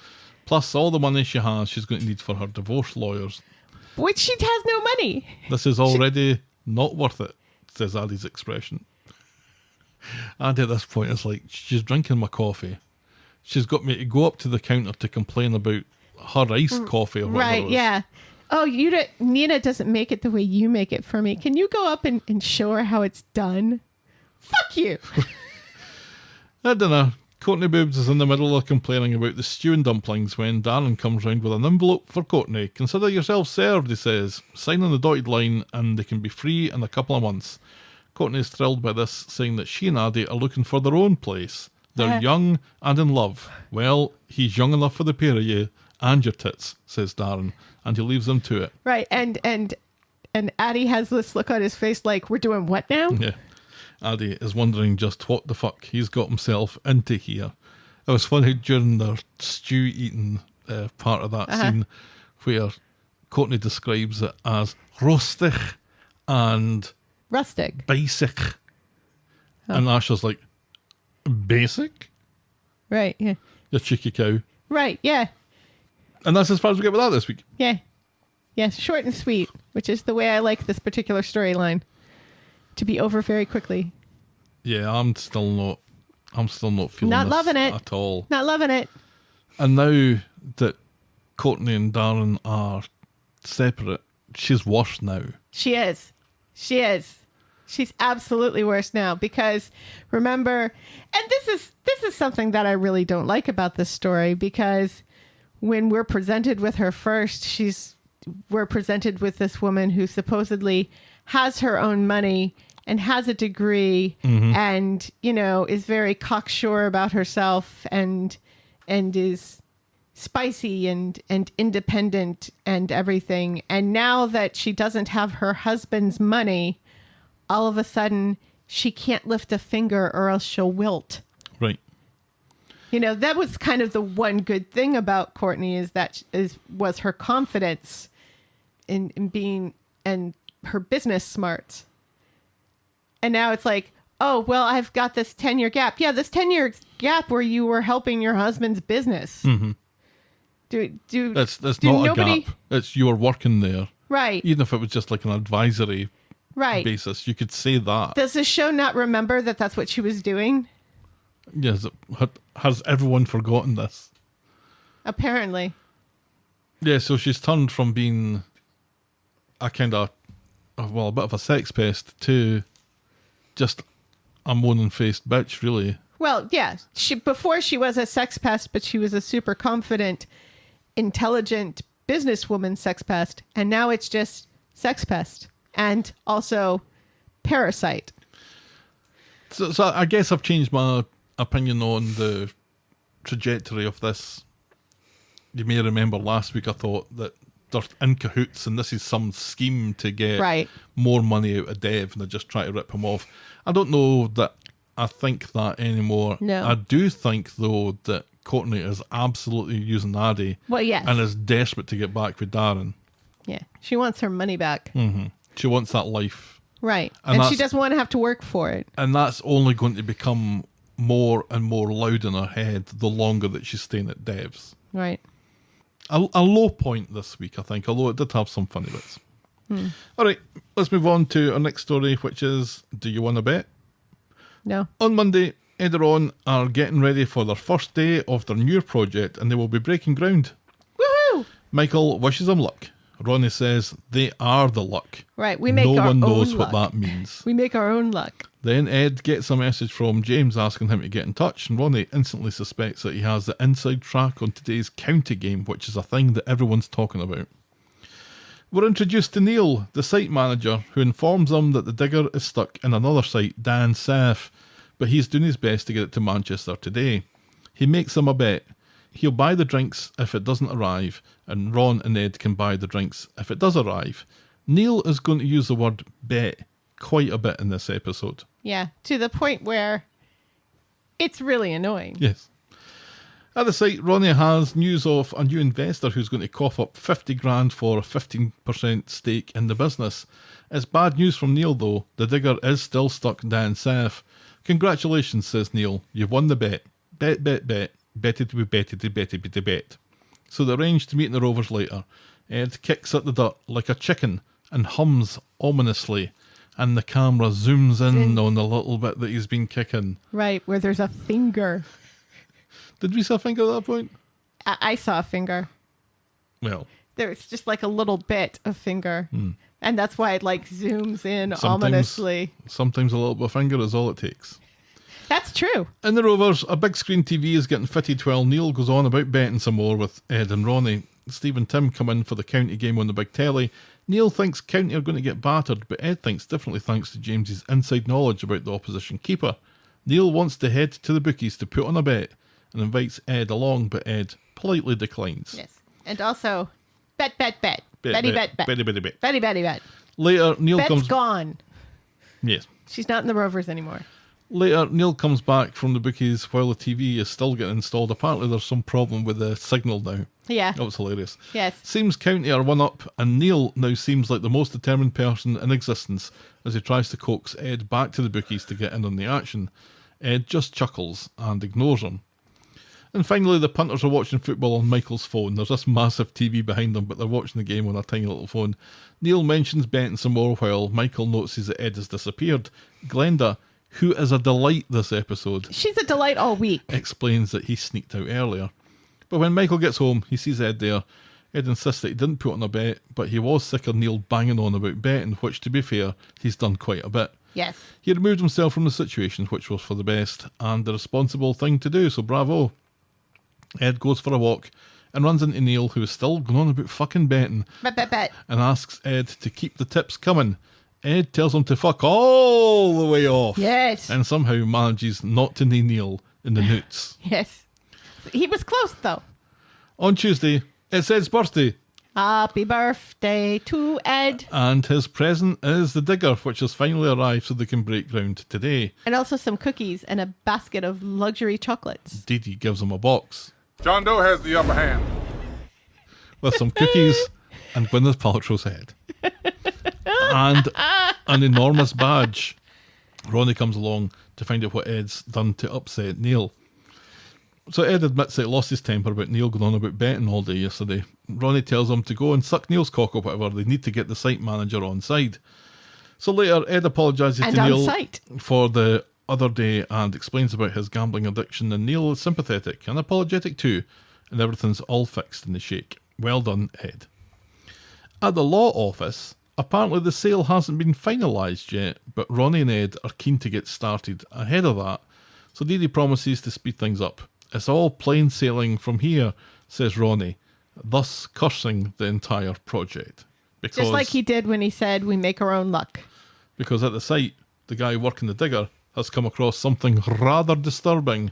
Plus, all the money she has, she's going to need for her divorce lawyers. Which she has no money. This is already not worth it, says Addie's expression. Addie at this point is like, she's drinking my coffee. She's got me to go up to the counter to complain about her iced coffee or whatever. Right, yeah. Oh, Nina doesn't make it the way you make it for me. Can you go up and show her how it's done? Fuck you. At dinner, Courtney Boobs is in the middle of complaining about the stew and dumplings when Darren comes round with an envelope for Courtney. Consider yourself served, he says. Sign on the dotted line and they can be free in a couple of months. Courtney is thrilled by this, saying that she and Aadi are looking for their own place. They're young and in love. Well, he's young enough for the pair of you and your tits, says Darren, and he leaves them to it. Right, and Aadi has this look on his face like, we're doing what now? Yeah. Aadi is wondering just what the fuck he's got himself into here. It was funny during their stew eating part of that scene where Courtney describes it as rustic and Rustic. basic. And Asha's like, basic? Right, yeah. You cheeky cow. Right, yeah. And that's as far as we get with that this week. Yeah. Yes, short and sweet, which is the way I like this particular storyline. To be over very quickly. Yeah, I'm still not feeling Not this loving it. at all. Not loving it. And now that Courtney and Darren are separate, she's worse now. She is. She is. She's absolutely worse now because remember, and this is something that I really don't like about this story because when we're presented with her first, we're presented with this woman who supposedly has her own money and has a degree and, you know, is very cocksure about herself and is spicy and independent and everything. And now that she doesn't have her husband's money, all of a sudden she can't lift a finger or else she'll wilt. Right. You know, that was kind of the one good thing about Courtney was her confidence in being and her business smarts. And now it's like, oh, well, I've got this 10-year gap. Yeah, this 10-year gap where you were helping your husband's business. Mm-hmm. That's not a gap. It's you were working there. Right. Even if it was just like an advisory Right. basis, you could say that. Does the show not remember that that's what she was doing? Yes. Has everyone forgotten this? Apparently. Yeah, so she's turned from being a bit of a sex pest to just a moaning-faced bitch, really. Well, yeah. Before she was a sex pest, but she was a super confident, intelligent businesswoman sex pest. And now it's just sex pest. And also parasite. So I guess I've changed my opinion on the trajectory of this. You may remember last week I thought that they're in cahoots and this is some scheme to get more money out of Dev and they're just trying to rip him off. I don't know that I think that anymore. No. I do think, though, that Courtney is absolutely using Aadi. Well, yes. And is desperate to get back with Darren. Yeah. She wants her money back. Mm-hmm. She wants that life. Right. And she doesn't want to have to work for it. And that's only going to become more and more loud in her head the longer that she's staying at Dev's. Right. A low point this week, I think, although it did have some funny bits. All right, let's move on to our next story, which is, do you want to bet? No. On Monday, Ederon are getting ready for their first day of their new project and they will be breaking ground. Woohoo! Michael wishes them luck. Ronnie says they are the luck. Right, we make our own No one knows what luck. that means. We make our own luck. Then Ed gets a message from James asking him to get in touch, and Ronnie instantly suspects that he has the inside track on today's county game, which is a thing that everyone's talking about. We're introduced to Neil, the site manager, who informs them that the digger is stuck in another site, Dan Saf, but he's doing his best to get it to Manchester today. He makes them a bet. He'll buy the drinks if it doesn't arrive, and Ron and Ed can buy the drinks if it does arrive. Neil is going to use the word bet quite a bit in this episode. Yeah, to the point where it's really annoying. Yes. At the site, Ronnie has news of a new investor who's going to cough up 50 grand for a 15% stake in the business. It's bad news from Neil, though. The digger is still stuck down south. Congratulations, says Neil. You've won the bet. Bet, bet, bet. Betted we betted, betted, betted, bet. So they arrange to meet in the Rovers later. Ed kicks at the dirt like a chicken and hums ominously. And the camera zooms in on the little bit that he's been kicking. Right, where there's a finger. Did we see a finger at that point? I saw a finger. Well. There's just like a little bit of finger. And that's why it like zooms in ominously. Sometimes a little bit of finger is all it takes. That's true. In the Rovers, a big screen TV is getting fitted while Neil goes on about betting some more with Ed and Ronnie. Steve and Tim come in for the County game on the big telly. Neil thinks County are going to get battered, but Ed thinks differently thanks to James's inside knowledge about the opposition keeper. Neil wants to head to the bookies to put on a bet and invites Ed along, but Ed politely declines. Yes. And also, bet. Betty bet. Betty. Betty bet. Later, Neil Bet's comes... gone. Yes. She's not in the Rovers anymore. Later, Neil comes back from the bookies while the TV is still getting installed. Apparently, there's some problem with the signal now. Yeah. That was hilarious. Yes. Seems County are one up, and Neil now seems like the most determined person in existence as he tries to coax Ed back to the bookies to get in on the action. Ed just chuckles and ignores him. And finally, the punters are watching football on Michael's phone. There's this massive TV behind them, but they're watching the game on a tiny little phone. Neil mentions betting some more while Michael notices that Ed has disappeared. Glenda, who is a delight this episode, She's a delight all week. explains that he sneaked out earlier. But when Michael gets home, he sees Ed there. Ed insists that he didn't put on a bet, but he was sick of Neil banging on about betting, which, to be fair, he's done quite a bit. Yes. He removed himself from the situation, which was for the best, and the responsible thing to do, so bravo. Ed goes for a walk and runs into Neil, who is still going on about fucking betting, Bet. and asks Ed to keep the tips coming. Ed tells him to fuck all the way off. Yes. And somehow manages not to knee Neil in the newts. Yes. He was close, though. On Tuesday, it's Ed's birthday, Happy birthday to Ed. and his present is the digger, which has finally arrived so they can break ground today. And also some cookies and a basket of luxury chocolates. Dee Dee gives him a box John Doe has the upper hand. with some cookies and Gwyneth Paltrow's head. And an enormous badge. Ronnie comes along to find out what Ed's done to upset Neil. So Ed admits that he lost his temper about Neil going on about betting all day yesterday. Ronnie tells him to go and suck Neil's cock or whatever. They need to get the site manager on side. So later, Ed apologises And to on Neil site. for the other day and explains about his gambling addiction, and Neil is sympathetic and apologetic too, and everything's all fixed in the shake. Well done, Ed. At the law office, apparently the sale hasn't been finalised yet, but Ronnie and Ed are keen to get started ahead of that, so Dee Dee promises to speed things up. It's all plain sailing from here, says Ronnie, thus cursing the entire project. Just like he did when he said, we make our own luck. Because at the site, the guy working the digger has come across something rather disturbing.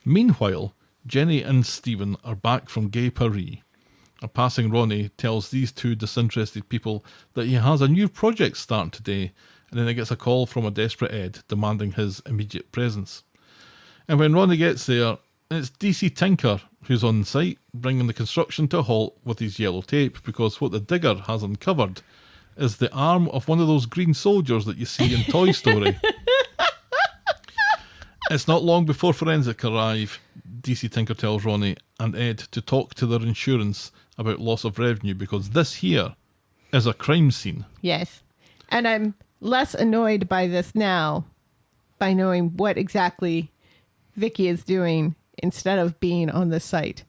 Meanwhile, Jenny and Stephen are back from Gay Paris. A passing Ronnie tells these two disinterested people that he has a new project starting today, and then he gets a call from a desperate Ed demanding his immediate presence. And when Ronnie gets there, it's DC Tinker who's on site, bringing the construction to a halt with his yellow tape, because what the digger has uncovered is the arm of one of those green soldiers that you see in Toy Story. It's not long before forensic arrive, DC Tinker tells Ronnie and Ed to talk to their insurance about loss of revenue, because this here is a crime scene. Yes. And I'm less annoyed by this now, by knowing what exactly Vicky is doing instead of being on the site.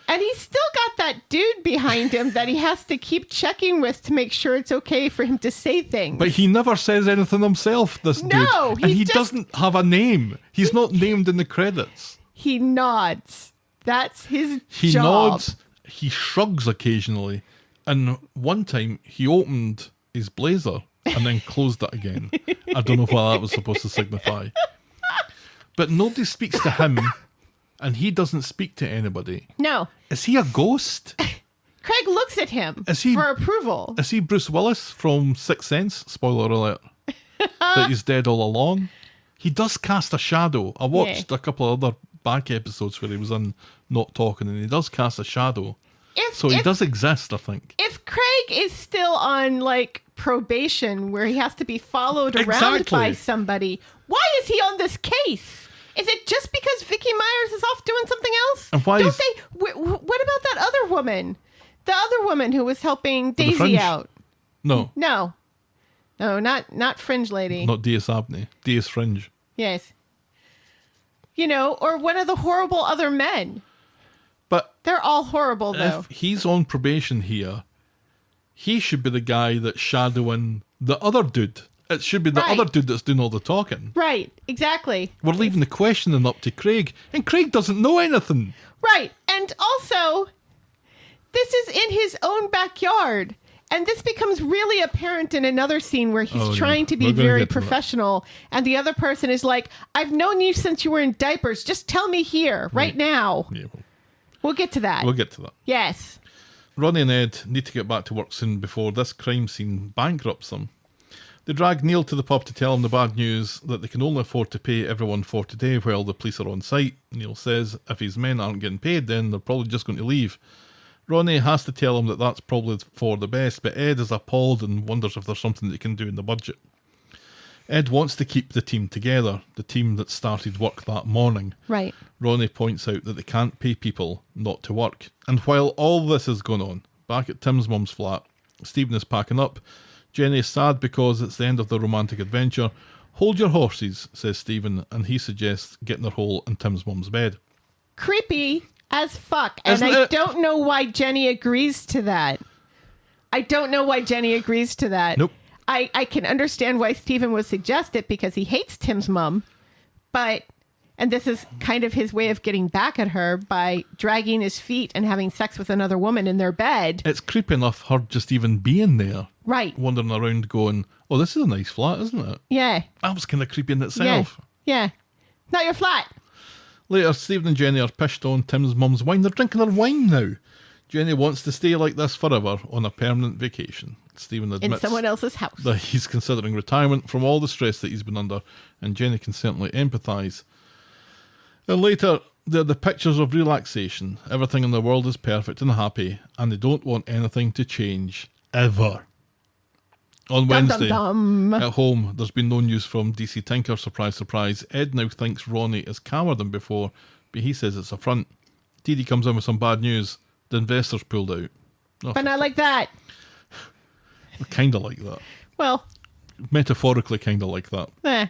And he's still got that dude behind him that he has to keep checking with to make sure it's okay for him to say things. But he never says anything himself, this dude. No, and he he's just- doesn't have a name. He's not named in the credits. He nods. That's his He job. nods, he shrugs occasionally, and one time he opened his blazer and then closed it again. I don't know what that was supposed to signify. But nobody speaks to him, and he doesn't speak to anybody. No. Is he a ghost? Craig looks at him Is he- for approval. Is he Bruce Willis from Sixth Sense? Spoiler alert. That he's dead all along. He does cast a shadow. I watched a couple of other back episodes where he was in Not Talking, and he does cast a shadow. So he does exist, I think. If Craig is still on like probation where he has to be followed around Exactly. by somebody, why is he on this case? Is it just because Vicky Myers is off doing something else? And why Don't is- they? What about that other woman? The other woman who was helping the Daisy Fringe? out. No, No, not Fringe Lady. not Diaz Abney. Diaz Fringe. Yes. You know, or one of the horrible other men. But They're all horrible, though. if he's on probation here, he should be the guy that's shadowing the other dude. It should be the Right. other dude that's doing all the talking. Right, exactly. We're leaving the questioning up to Craig, and Craig doesn't know anything. Right. And also, This is in his own backyard. And this becomes really apparent in another scene where he's trying to be very professional. And the other person is like, I've known you since you were in diapers. Just tell me here, right now. Yeah, We'll get to that. we'll get to that. Yes. Ronnie and Ed need to get back to work soon before this crime scene bankrupts them. They drag Neil to the pub to tell him the bad news that they can only afford to pay everyone for today while the police are on site. Neil says if his men aren't getting paid, then they're probably just going to leave. Ronnie has to tell him that that's probably for the best, but Ed is appalled and wonders if there's something they can do in the budget. Ed wants to keep the team together, the team that started work that morning. Right. Ronnie points out that they can't pay people not to work. And while all this is going on, back at Tim's mum's flat, Stephen is packing up. Jenny is sad because it's the end of the romantic adventure. Hold your horses, says Stephen, and he suggests getting their hole in Tim's mum's bed. Creepy as fuck. And Isn't I it? don't know why Jenny agrees to that. Nope. I can understand why Stephen would suggest it because he hates Tim's mum, and this is kind of his way of getting back at her by dragging his feet and having sex with another woman in their bed. It's creepy enough her just even being there. Right. Wandering around going, oh, this is a nice flat, isn't it? Yeah. That was kind of creepy in itself. Yeah. Not your flat. Later, Stephen and Jenny are pished on Tim's mum's wine. They're drinking her wine now. Jenny wants to stay like this forever on a permanent vacation. Stephen admits In someone else's house. that he's considering retirement from all the stress that he's been under, and Jenny can certainly empathise. And later, there are the pictures of relaxation. Everything in the world is perfect and happy, and they don't want anything to change, ever. On Wednesday, at home, there's been no news from DC Tinker, surprise, surprise. Ed now thinks Ronnie is calmer than before, but he says it's a front. Dee Dee comes in with some bad news. The investors pulled out. Oh, But not like that. kind of like that. Well, Metaphorically kind of like that.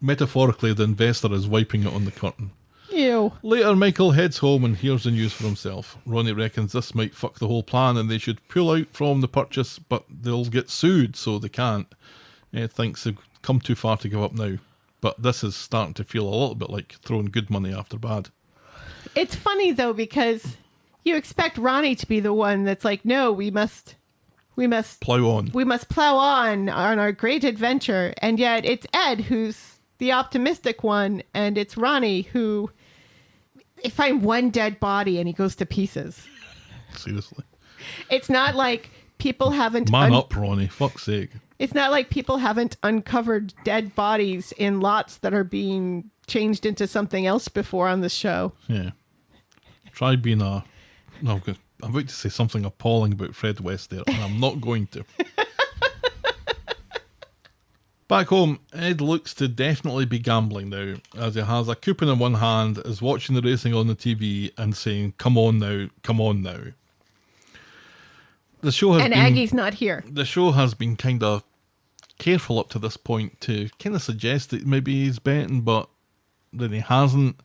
Metaphorically, the investor is wiping it on the curtain. Ew. Later, Michael heads home and hears the news for himself. Ronnie reckons this might fuck the whole plan and they should pull out from the purchase, but they'll get sued, so they can't. Ed thinks they've come too far to give up now, but this is starting to feel a little bit like throwing good money after bad. It's funny, though, because you expect Ronnie to be the one that's like, no, we must Plow on. We must plow on our great adventure. And yet it's Ed who's the optimistic one, and it's Ronnie who, they find one dead body and he goes to pieces. Seriously. It's not like people haven't... Man up, Ronnie. Fuck's sake. It's not like people haven't uncovered dead bodies in lots that are being changed into something else before on the show. Yeah. Try being a... No, I'm about to say something appalling about Fred West there, and I'm not going to. Back home, Ed looks to definitely be gambling now, as he has a coupon in one hand, is watching the racing on the TV and saying, come on now, come on now. The show has Aggie's not here. The show has been kind of careful up to this point to kind of suggest that maybe he's betting, but then he hasn't.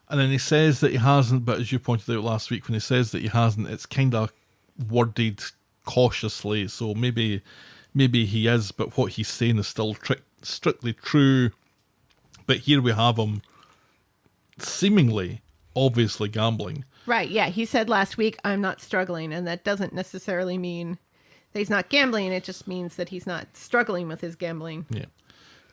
And then he says that he hasn't, but as you pointed out last week, when he says that he hasn't, it's kind of worded cautiously, so maybe he is, but what he's saying is still strictly true. But here we have him seemingly, obviously gambling. Right, yeah. He said last week, I'm not struggling, and that doesn't necessarily mean that he's not gambling. It just means that he's not struggling with his gambling. Yeah.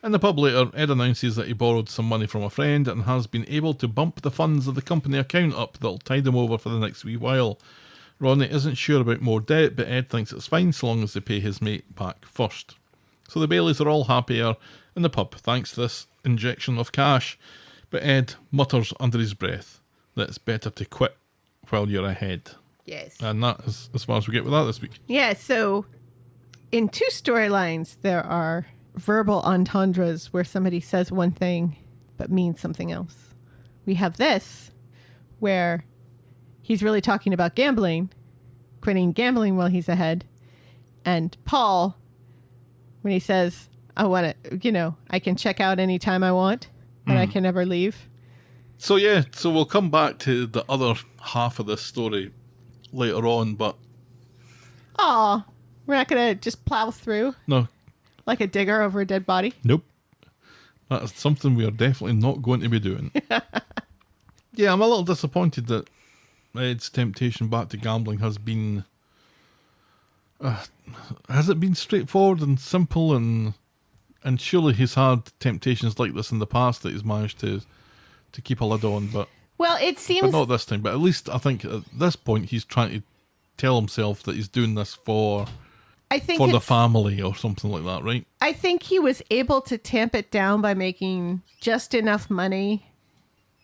In the pub later, Ed announces that he borrowed some money from a friend and has been able to bump the funds of the company account up that'll tide him over for the next wee while. Ronnie isn't sure about more debt, but Ed thinks it's fine so long as they pay his mate back first. So the Baileys are all happier in the pub thanks to this injection of cash, but Ed mutters under his breath that it's better to quit while you're ahead. Yes. And that is as far as we get with that this week. Yeah, so in two storylines, there are verbal entendres where somebody says one thing but means something else. We have this where he's really talking about gambling, quitting gambling while he's ahead. And Paul, when he says, I want to, I can check out anytime I want and I can never leave. So yeah, so we'll come back to the other half of this story later on, but... Aw, we're not going to just plow through? No. Like a digger over a dead body? Nope. That is something we are definitely not going to be doing. Yeah, I'm a little disappointed that Ed's temptation back to gambling has been... has it been straightforward and simple, and surely he's had temptations like this in the past that he's managed to keep a lid on, but Well, it seems... but not this time. But at least I think at this point he's trying to tell himself that he's doing this for the family or something like that, right? I think he was able to tamp it down by making just enough money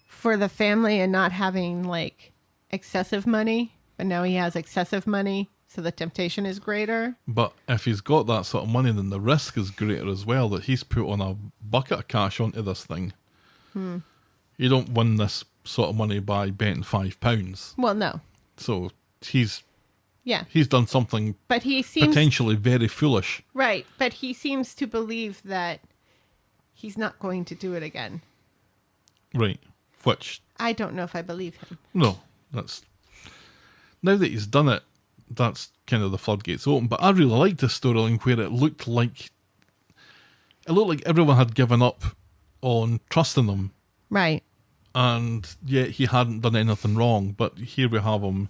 for the family and not having like excessive money. But now he has excessive money, so the temptation is greater. But if he's got that sort of money, then the risk is greater as well, that he's put on a bucket of cash onto this thing. You don't win this sort of money by betting £5. Well, no. So he's done something but he seems potentially very foolish. right. But he seems to believe that he's not going to do it again. Right. Which, I don't know if I believe him. no, that's... Now that he's done it, that's kind of the floodgates open. But I really liked this storyline where it looked like everyone had given up on trusting him. Right. And yet he hadn't done anything wrong. But here we have him.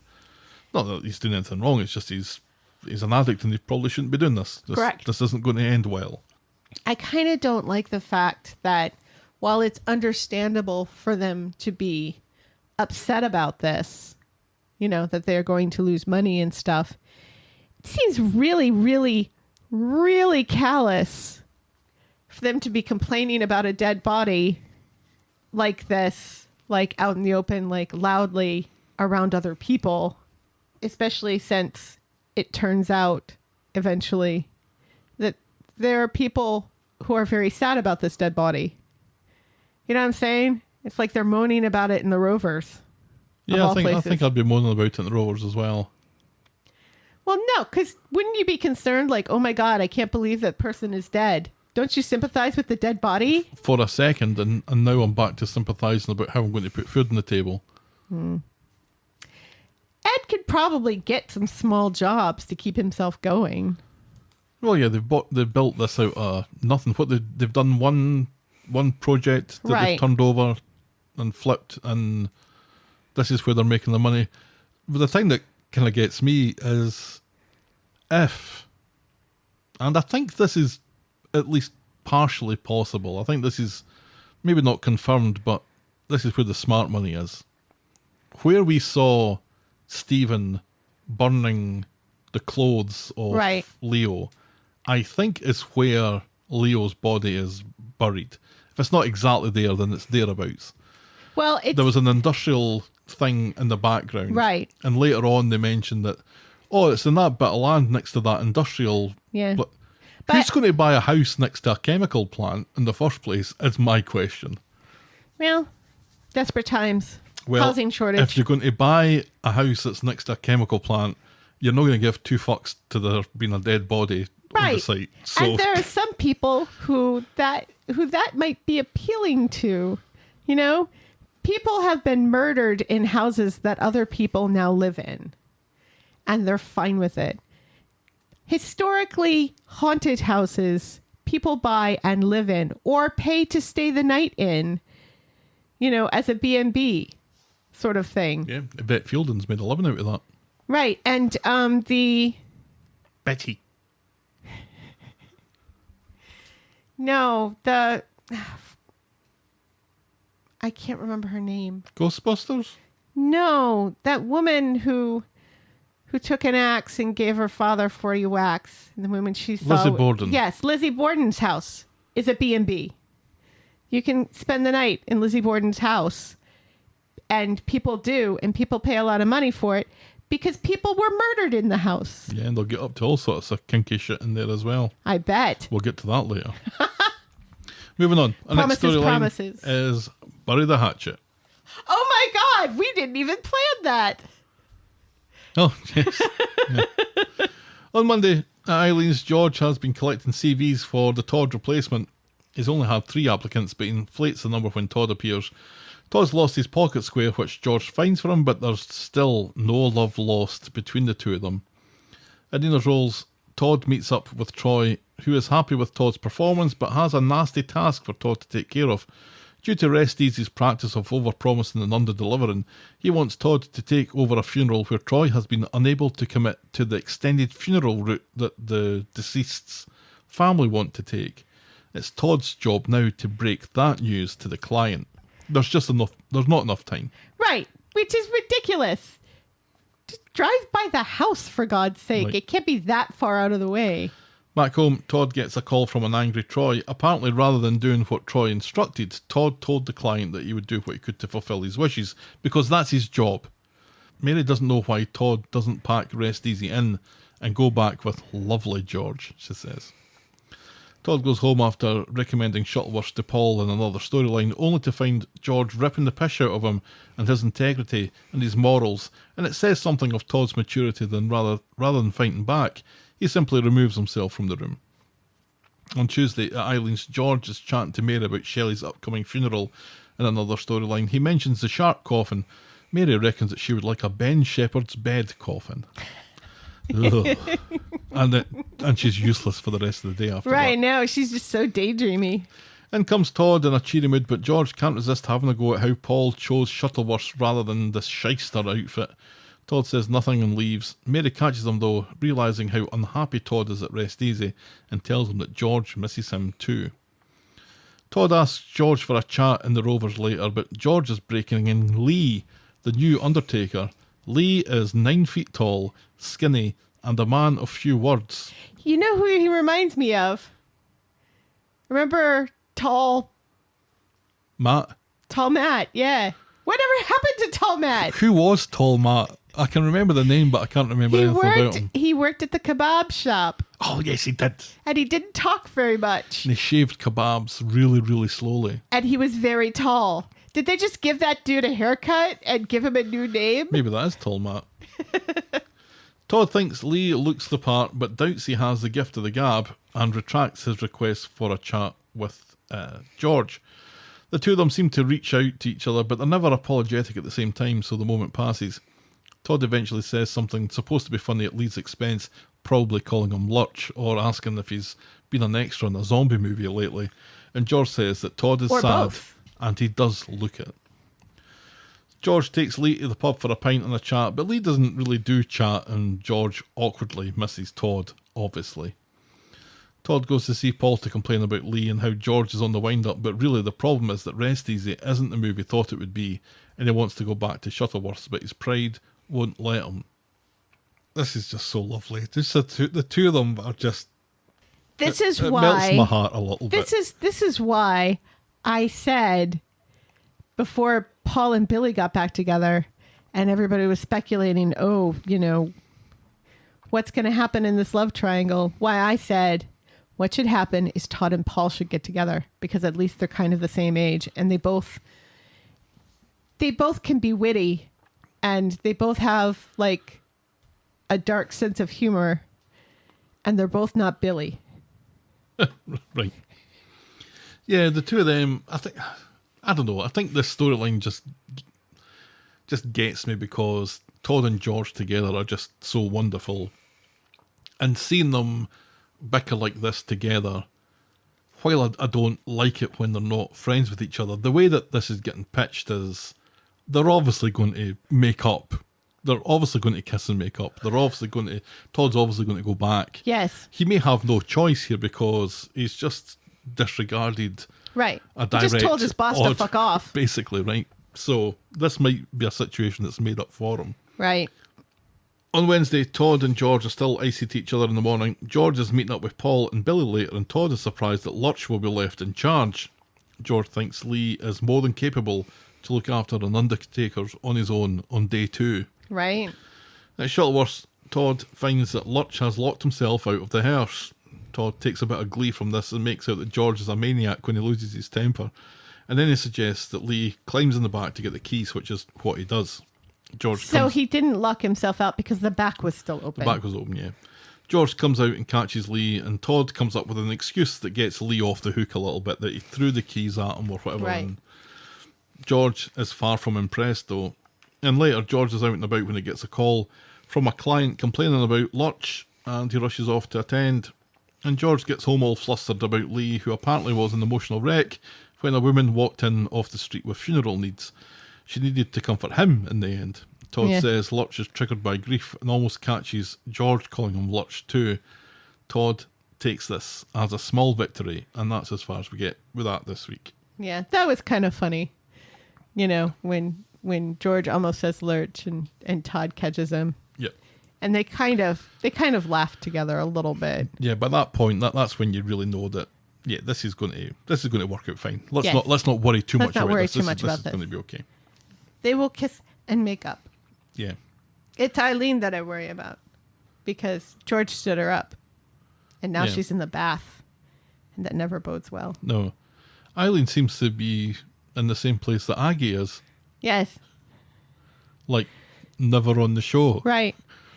Not that he's doing anything wrong, it's just he's an addict and he probably shouldn't be doing this. Correct. This isn't going to end well. I kind of don't like the fact that while it's understandable for them to be upset about this, you know, that they're going to lose money and stuff, it seems really, really, really callous for them to be complaining about a dead body like this, like out in the open, like loudly around other people, especially since it turns out eventually that there are people who are very sad about this dead body. You know what I'm saying? It's like they're moaning about it in the Rovers. Yeah, I think I'd be moaning about it in the Rovers as well. Well, no, because wouldn't you be concerned, like, oh my God, I can't believe that person is dead? Don't you sympathize with the dead body? For a second, and now I'm back to sympathising about how I'm going to put food on the table. Ed could probably get some small jobs to keep himself going. Well, yeah, they've built this out of nothing. They've done one project that they've turned over and flipped, and this is where they're making the money. But the thing that kind of gets me is if, and I think this is at least partially possible. I think this is maybe not confirmed, but this is where the smart money is. Where we saw Stephen burning the clothes of Leo, I think is where Leo's body is buried. If it's not exactly there, then it's thereabouts. Well, there was an industrial thing in the background. Right. And later on they mentioned that, it's in that bit of land next to that industrial... Yeah. But who's going to buy a house next to a chemical plant in the first place is my question. Well, desperate times. Well, housing shortage. If you're going to buy a house that's next to a chemical plant, you're not going to give two fucks to there being a dead body on the site. So. And there are some people who that might be appealing to. You know, people have been murdered in houses that other people now live in, and they're fine with it. Historically haunted houses, people buy and live in or pay to stay the night in, you know, as a B&B sort of thing. Yeah, I bet Fielding's made a living out of that. Right. And the... Betty. No, the... I can't remember her name. Ghostbusters? No, that woman who took an axe and gave her father 40 whacks. And the woman she saw... Lizzie Borden. Yes, Lizzie Borden's house is a B&B. You can spend the night in Lizzie Borden's house. And people do, and people pay a lot of money for it because people were murdered in the house. Yeah, and they'll get up to all sorts of kinky shit in there as well. I bet. We'll get to that later. Moving on. Our next storyline is Bury the Hatchet. Oh my God, we didn't even plan that. Oh, yes. Yeah. On Monday, at Eileen's, George has been collecting CVs for the Todd replacement. He's only had 3 applicants, but he inflates the number when Todd appears. Todd's lost his pocket square, which George finds for him, but there's still no love lost between the two of them. At Nina's roles, Todd meets up with Troy, who is happy with Todd's performance, but has a nasty task for Todd to take care of. Due to Rest Easy's practice of over-promising and under-delivering, he wants Todd to take over a funeral where Troy has been unable to commit to the extended funeral route that the deceased's family want to take. It's Todd's job now to break that news to the client. There's not enough time. Right, which is ridiculous. Just drive by the house, for God's sake. Right. It can't be that far out of the way. Back home, Todd gets a call from an angry Troy. Apparently, rather than doing what Troy instructed, Todd told the client that he would do what he could to fulfill his wishes, because that's his job. Mary doesn't know why Todd doesn't pack Rest Easy in and go back with lovely George, she says. Todd goes home after recommending Shuttleworth to Paul in another storyline, only to find George ripping the piss out of him and his integrity and his morals, and it says something of Todd's maturity than rather than fighting back. He simply removes himself from the room. On Tuesday at Eileen's, George is chatting to Mary about Shelley's upcoming funeral in another storyline. He mentions the shark coffin. Mary reckons that she would like a Ben Shepherd's bed coffin. Ugh. And she's useless for the rest of the day after that. Right, now she's just so daydreamy. In comes Todd in a cheery mood, but George can't resist having a go at how Paul chose Shuttleworth rather than this shyster outfit. Todd says nothing and leaves. Mary catches him though, realising how unhappy Todd is at Rest Easy, and tells him that George misses him too. Todd asks George for a chat in the Rovers later, but George is breaking in Lee, the new Undertaker. Lee is 9 feet tall, skinny, and a man of few words. You know who he reminds me of? Remember Tall Matt? Yeah. Whatever happened to Tall Matt? Who was Tall Matt? I can remember the name, but I can't remember anything about him. He worked at the kebab shop. Oh, yes, he did. And he didn't talk very much. And he shaved kebabs really, really slowly. And he was very tall. Did they just give that dude a haircut and give him a new name? Maybe that is Tall Matt. Todd thinks Lee looks the part, but doubts he has the gift of the gab, and retracts his request for a chat with George. The two of them seem to reach out to each other, but they're never apologetic at the same time, so the moment passes. Todd eventually says something supposed to be funny at Lee's expense, probably calling him Lurch, or asking if he's been an extra in a zombie movie lately, and George says that Todd is or sad, both. And he does look it. George takes Lee to the pub for a pint and a chat, but Lee doesn't really do chat, and George awkwardly misses Todd, obviously. Todd goes to see Paul to complain about Lee and how George is on the wind-up, but really the problem is that Rest Easy isn't the movie he thought it would be, and he wants to go back to Shuttleworth's, but his pride won't let him. This is just so lovely. Just the two of them are just... This is it why... melts my heart a little bit. This is why I said, before Paul and Billy got back together, and everybody was speculating, what's going to happen in this love triangle? Why I said... what should happen is Todd and Paul should get together, because at least they're kind of the same age, and they both can be witty, and they both have like a dark sense of humor, and they're both not Billy. Right. Yeah, the two of them, I think this storyline just gets me, because Todd and George together are just so wonderful, and seeing them bicker like this together, while I don't like it when they're not friends with each other, the way that this is getting pitched is they're obviously going to make up. They're obviously going to kiss and make up. Todd's obviously going to go back. Yes. He may have no choice here because he's just disregarded Right. a He direct just told his boss to fuck off. basically, right? So this might be a situation that's made up for him. Right. On Wednesday, Todd and George are still icy to each other in the morning. George is meeting up with Paul and Billy later, and Todd is surprised that Lurch will be left in charge. George thinks Lee is more than capable to look after an Undertaker on his own on day 2. Right. At Shuttleworth, Todd finds that Lurch has locked himself out of the hearse. Todd takes a bit of glee from this and makes out that George is a maniac when he loses his temper. And then he suggests that Lee climbs in the back to get the keys, which is what he does. So he didn't lock himself out because the back was still open. The back was open, yeah. George comes out and catches Lee, and Todd comes up with an excuse that gets Lee off the hook a little bit, that he threw the keys at him or whatever. Right. And George is far from impressed, though. And later, George is out and about when he gets a call from a client complaining about Lurch, and he rushes off to attend. And George gets home all flustered about Lee, who apparently was an emotional wreck When a woman walked in off the street with funeral needs, she needed to comfort him in the end. Todd Yeah. says Lurch is triggered by grief and almost catches George calling him Lurch too. Todd takes this as a small victory, and that's as far as we get with that this week. Yeah, that was kind of funny. You know, when George almost says Lurch and Todd catches him. Yep. And they kind of laughed together a little bit. Yeah, by that point, that's when you really know that. Yeah, this is going to work out fine. Let's Yes. not worry too Let's much not about worry this. too much about this this. is going to be okay. They will kiss and make up. Yeah. It's Eileen that I worry about because George stood her up, and now Yeah. she's in the bath, and that never bodes well. No, Eileen seems to be in the same place that Aggie is, Yes, like never on the show, right.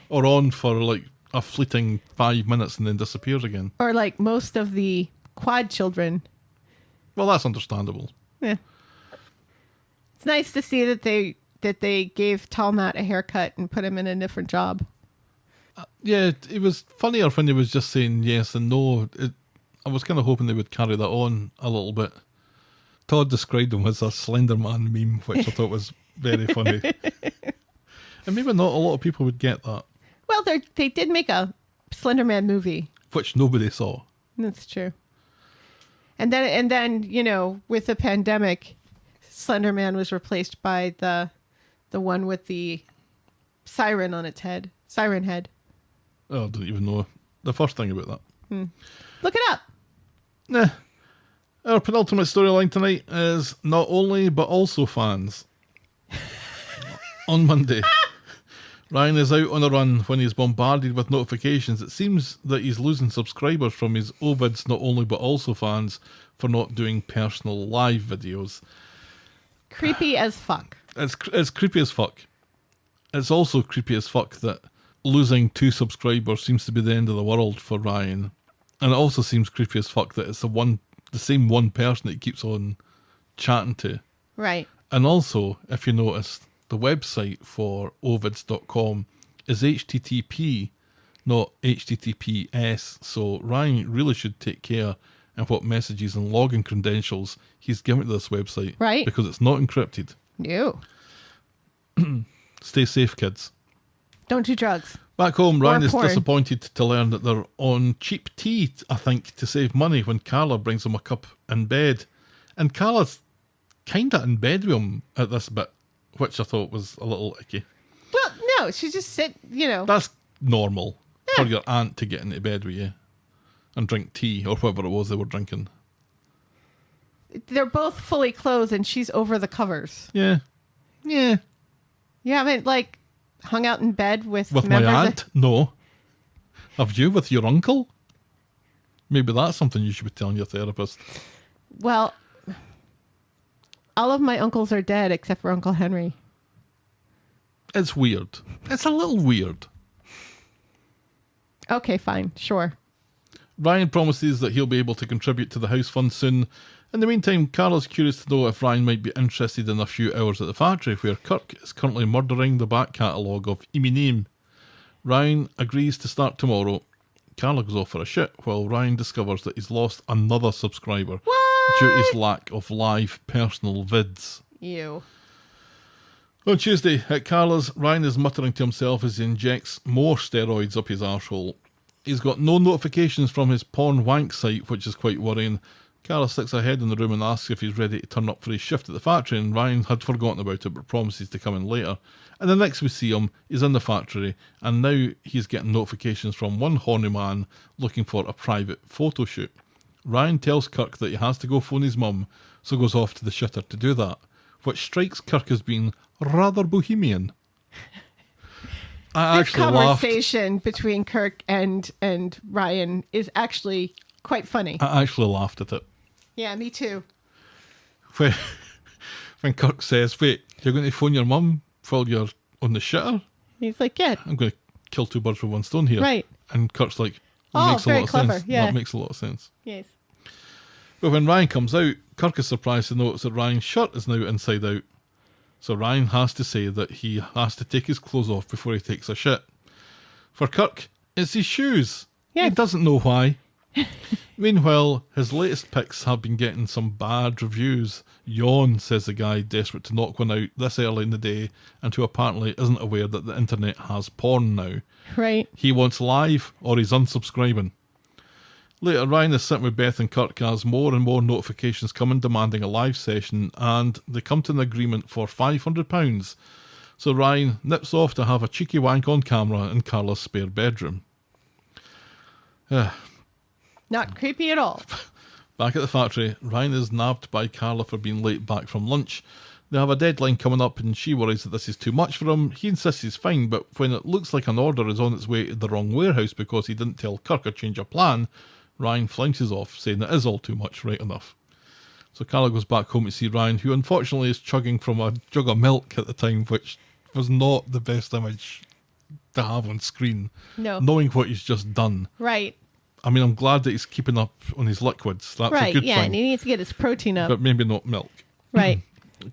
or on for like a fleeting 5 minutes and then disappears again. Or like most of the quad children. Well, that's understandable. Yeah. It's nice to see that they gave Tall Matt a haircut and put him in a different job. Yeah, it was funnier when he was just saying yes and no. I was kind of hoping they would carry that on a little bit. Todd described him as a Slender Man meme, which I thought was very funny. And maybe not a lot of people would get that, Well, they did make a Slender Man movie. which nobody saw. That's true. And then you know, with the pandemic, Slender Man was replaced by the one with the siren on its head. Siren head. Oh, I don't even know the first thing about that. Look it up. Nah. Our penultimate storyline tonight is Not Only But Also Fans. On Monday, Ryan is out on a run when he's bombarded with notifications. It seems that he's losing subscribers from his Ovid's Not Only But Also Fans for not doing personal live videos. Creepy as fuck. It's creepy as fuck. It's also creepy as fuck that losing 2 subscribers seems to be the end of the world for Ryan. And it also seems creepy as fuck that it's the same one person that he keeps on chatting to. Right. And also, if you notice, the website for ovids.com is HTTP, not HTTPS. So Ryan really should take care of what messages and login credentials he's given to this website. Right. Because it's not encrypted. No. Stay safe, kids. Don't do drugs. Back home, Ryan is porn. disappointed to learn that they're on cheap tea, I think, to save money when Carla brings him a cup in bed. And Carla's kind of in bed with him at this bit, which I thought was a little icky. Well, no, she just sit, you know. That's normal for your aunt to get into bed with you and drink tea or whatever it was they were drinking. They're both fully clothed and she's over the covers. Yeah. Yeah. You haven't, like, hung out in bed with With my members of- aunt? No. Have you with your uncle? Maybe that's something you should be telling your therapist. Well, all of my uncles are dead except for Uncle Henry. It's weird. It's a little weird. Okay, fine. Sure. Ryan promises that he'll be able to contribute to the house fund soon. In the meantime, Carla's curious to know if Ryan might be interested in a few hours at the factory where Kirk is currently murdering the back catalogue of Eminem. Ryan agrees to start tomorrow. Carla goes off for a shit while Ryan discovers that he's lost another subscriber due to his lack of live personal vids. You. On Tuesday, at Carla's, Ryan is muttering to himself as he injects more steroids up his arsehole. He's got no notifications from his porn wank site, which is quite worrying. Carla sticks her head in the room and asks if he's ready to turn up for his shift at the factory, and Ryan had forgotten about it but promises to come in later. And the next we see him, he's in the factory, and now he's getting notifications from one horny man looking for a private photo shoot. Ryan tells Kirk that he has to go phone his mum, so goes off to the shitter to do that, which strikes Kirk as being rather bohemian. I This actually laughed. conversation between Kirk and Ryan is actually quite funny. I actually laughed at it. Yeah, me too. When Kirk says, "Wait, you're going to phone your mum while you're on the shitter?" He's like, yeah, I'm going to kill 2 birds with 1 stone here. Right. And Kirk's like, Oh, makes a very lot of clever, sense. yeah. That makes a lot of sense. yes. But when Ryan comes out, Kirk is surprised to notice that Ryan's shirt is now inside out. So Ryan has to say that he has to take his clothes off before he takes a shit. For Kirk, it's his shoes. Yes. He doesn't know why. Meanwhile, his latest pics have been getting some bad reviews. Yawn, says the guy desperate to knock one out this early in the day and who apparently isn't aware that the internet has porn now. Right. He wants live or he's unsubscribing. Later, Ryan is sitting with Beth and Kirk as more and more notifications come in demanding a live session, and they come to an agreement for £500. So Ryan nips off to have a cheeky wank on camera in Carla's spare bedroom. Not creepy at all. Back at the factory, Ryan is nabbed by Carla for being late back from lunch. They have a deadline coming up and she worries that this is too much for him. He insists he's fine, but when it looks like an order is on its way to the wrong warehouse because he didn't tell Kirk a change of plan, Ryan flounces off, saying it is all too much, right enough. So Carla goes back home to see Ryan, who unfortunately is chugging from a jug of milk at the time, which was not the best image to have on screen. No. Knowing what he's just done. Right. I mean, I'm glad that he's keeping up on his liquids. That's a good yeah, thing. and he needs to get his protein up. But maybe not milk. Right.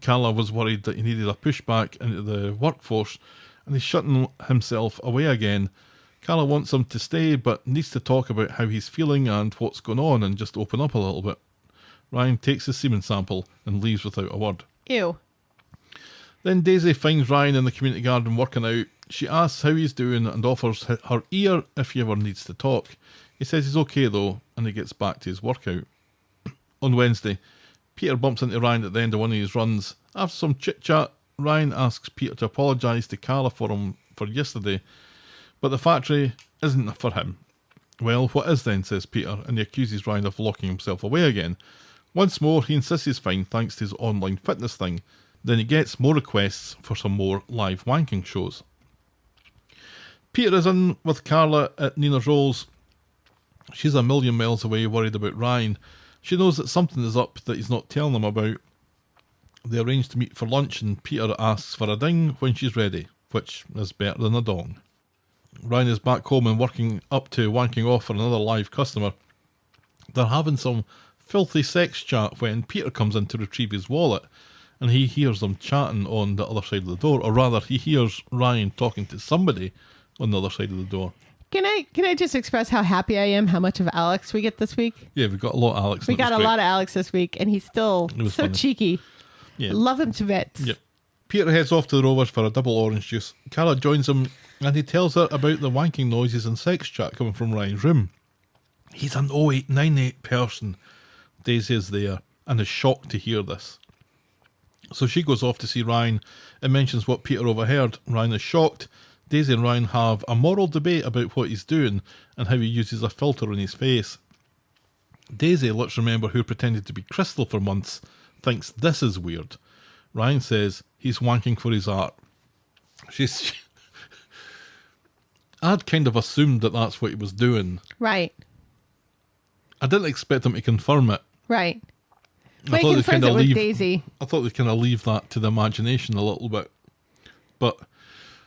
Carla was worried that he needed a pushback into the workforce, and he's shutting himself away again. Carla wants him to stay, but needs to talk about how he's feeling and what's going on and just open up a little bit. Ryan takes his semen sample and leaves without a word. Ew. Then Daisy finds Ryan in the community garden working out. She asks how he's doing and offers her ear if he ever needs to talk. He says he's okay though, and he gets back to his workout. On Wednesday, Peter bumps into Ryan at the end of one of his runs. After some chit-chat, Ryan asks Peter to apologise to Carla for him for yesterday, but the factory isn't for him. Well, what is then, says Peter, and he accuses Ryan of locking himself away again. Once more, he insists he's fine thanks to his online fitness thing. Then he gets more requests for some more live wanking shows. Peter is in with Carla at Nina Rolls. She's a million miles away, worried about Ryan. She knows that something is up that he's not telling them about. They arrange to meet for lunch and Peter asks for a ding when she's ready, which is better than a dong. Ryan is back home and working up to wanking off for another live customer. They're having some filthy sex chat when Peter comes in to retrieve his wallet, and he hears them chatting on the other side of the door, or rather he hears Ryan talking to somebody on the other side of the door. Can I just express how happy I am, how much of Alex we get this week? Yeah, we've got a lot of Alex. We got a lot of Alex this week, and he's still so funny. cheeky. Yeah. Love him to bits. Yep. Peter heads off to the Rovers for a double orange juice. Carla joins him and he tells her about the wanking noises and sex chat coming from Ryan's room. He's an 0898 person. Daisy is there and is shocked to hear this. So she goes off to see Ryan and mentions what Peter overheard. Ryan is shocked. Daisy and Ryan have a moral debate about what he's doing and how he uses a filter on his face. Daisy, let's remember, who pretended to be Crystal for months, thinks this is weird. Ryan says he's wanking for his art. I'd kind of assumed that that's what he was doing. Right. I didn't expect him to confirm it. Right. I But thought he they'd confirms kinda it with leave- Daisy. I thought they'd kind of leave that to the imagination a little bit. But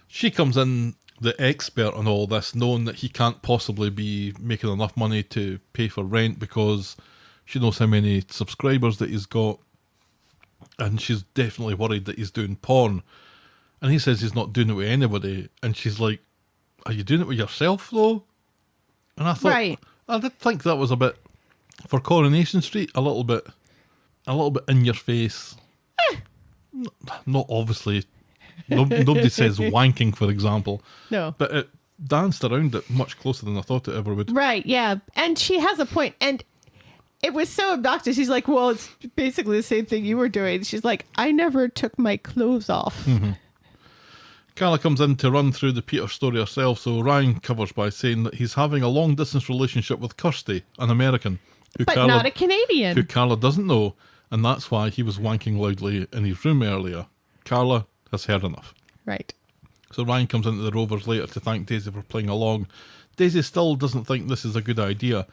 she comes in, the expert on all this, knowing that he can't possibly be making enough money to pay for rent because she knows how many subscribers that he's got. And she's definitely worried that he's doing porn. And he says he's not doing it with anybody. And she's like, are you doing it with yourself though? And I thought, Right. I did think that was a bit, for Coronation Street, a little bit in your face. Not obviously, nobody says wanking, for example. No. But it danced around it much closer than I thought it ever would. Right, yeah. And she has a point. And it was so obnoxious. She's like, well, it's basically the same thing you were doing. She's like, I never took my clothes off. Carla comes in to run through the Peter story herself, so Ryan covers by saying that he's having a long-distance relationship with Kirsty, an American, who But not a Canadian. who Carla doesn't know, and that's why he was wanking loudly in his room earlier. Carla has heard enough. Right. So Ryan comes into the Rovers later to thank Daisy for playing along. Daisy still doesn't think this is a good idea.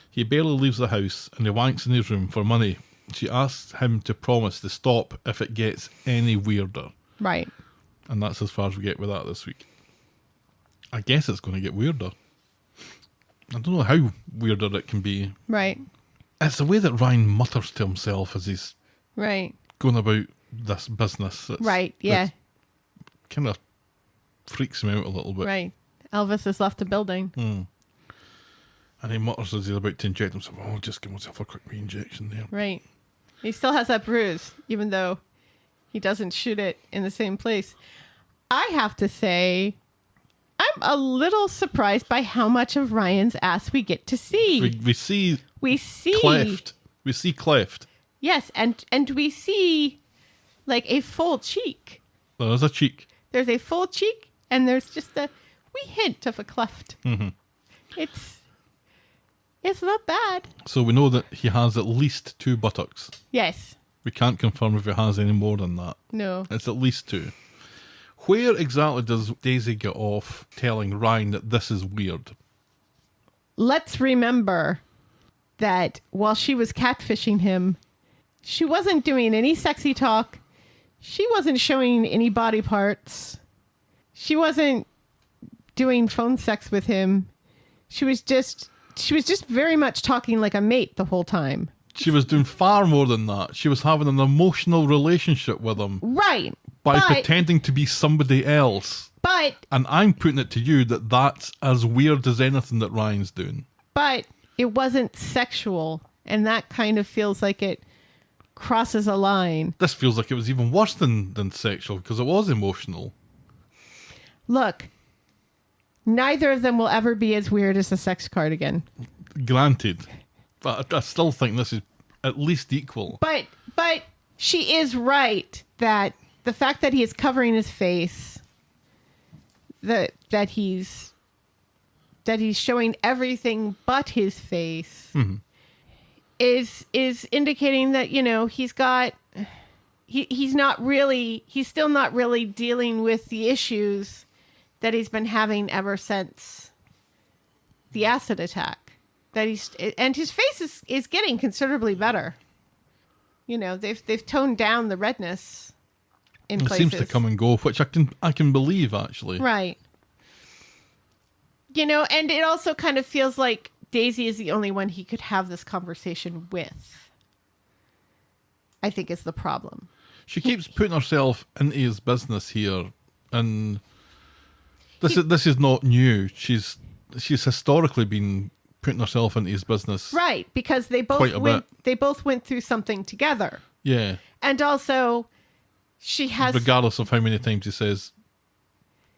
He barely leaves the house and he wanks in his room for money. She asks him to promise to stop if it gets any weirder. Right. And that's as far as we get with that this week. I guess it's going to get weirder. I don't know how weirder it can be. Right. It's the way that Ryan mutters to himself as he's Right. going about this business. Right, yeah. Kind of freaks me out a little bit. Right. Elvis has left the building. And he mutters as he's about to inject himself, oh, I'll just give myself a quick wee injection there. Right. He still has that bruise, even though he doesn't shoot it in the same place. I have to say, I'm a little surprised by how much of Ryan's ass we get to see. We see Cleft. We see Cleft. Yes, and we see like a full cheek. There's a cheek. There's a full cheek, and there's just a wee hint of a cleft. Mm-hmm. It's not bad. So we know that he has at least 2 buttocks. Yes. We can't confirm if he has any more than that. No. It's at least 2. Where exactly does Daisy get off telling Ryan that this is weird? Let's remember that while she was catfishing him, she wasn't doing any sexy talk. She wasn't showing any body parts. She wasn't doing phone sex with him. She was just very much talking like a mate the whole time. She was doing far more than that. She was having an emotional relationship with him. Right. By pretending to be somebody else. And I'm putting it to you that that's as weird as anything that Ryan's doing. But it wasn't sexual. And that kind of feels like it crosses a line. This feels like it was even worse than sexual because it was emotional. Look, neither of them will ever be as weird as the sex card again. Granted. But I still think this is at least equal. But she is right that the fact that he is covering his face, that he's showing everything but his face, is indicating that, you know, he's still not really dealing with the issues that he's been having ever since the acid attack. And his face is getting considerably better. You know, they've toned down the redness in places. It seems to come and go, which I can believe, actually. Right. You know, and it also kind of feels like Daisy is the only one he could have this conversation with, I think is the problem. She keeps putting herself into his business here, and this is not new. She's historically been putting herself into his business. Right, because they both went through something together. Yeah. And also she has, regardless of how many times he says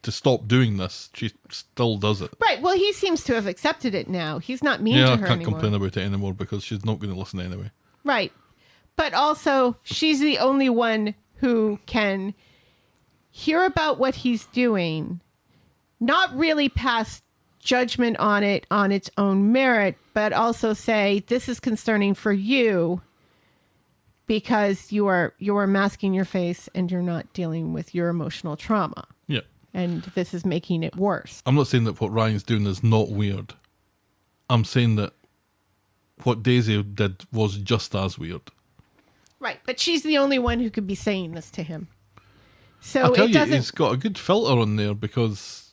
to stop doing this, she still does it. Right. Well, he seems to have accepted it now. He's not mean to her anymore. Yeah, I can't complain about it anymore because she's not going to listen anyway. Right. But also, she's the only one who can hear about what he's doing, not really pass judgment on it on its own merit, but also say, this is concerning for you because you are masking your face and you're not dealing with your emotional trauma. Yeah. And this is making it worse. I'm not saying that what Ryan's doing is not weird. I'm saying that what Daisy did was just as weird. Right, but she's the only one who could be saying this to him. So I tell you, he's got a good filter on there because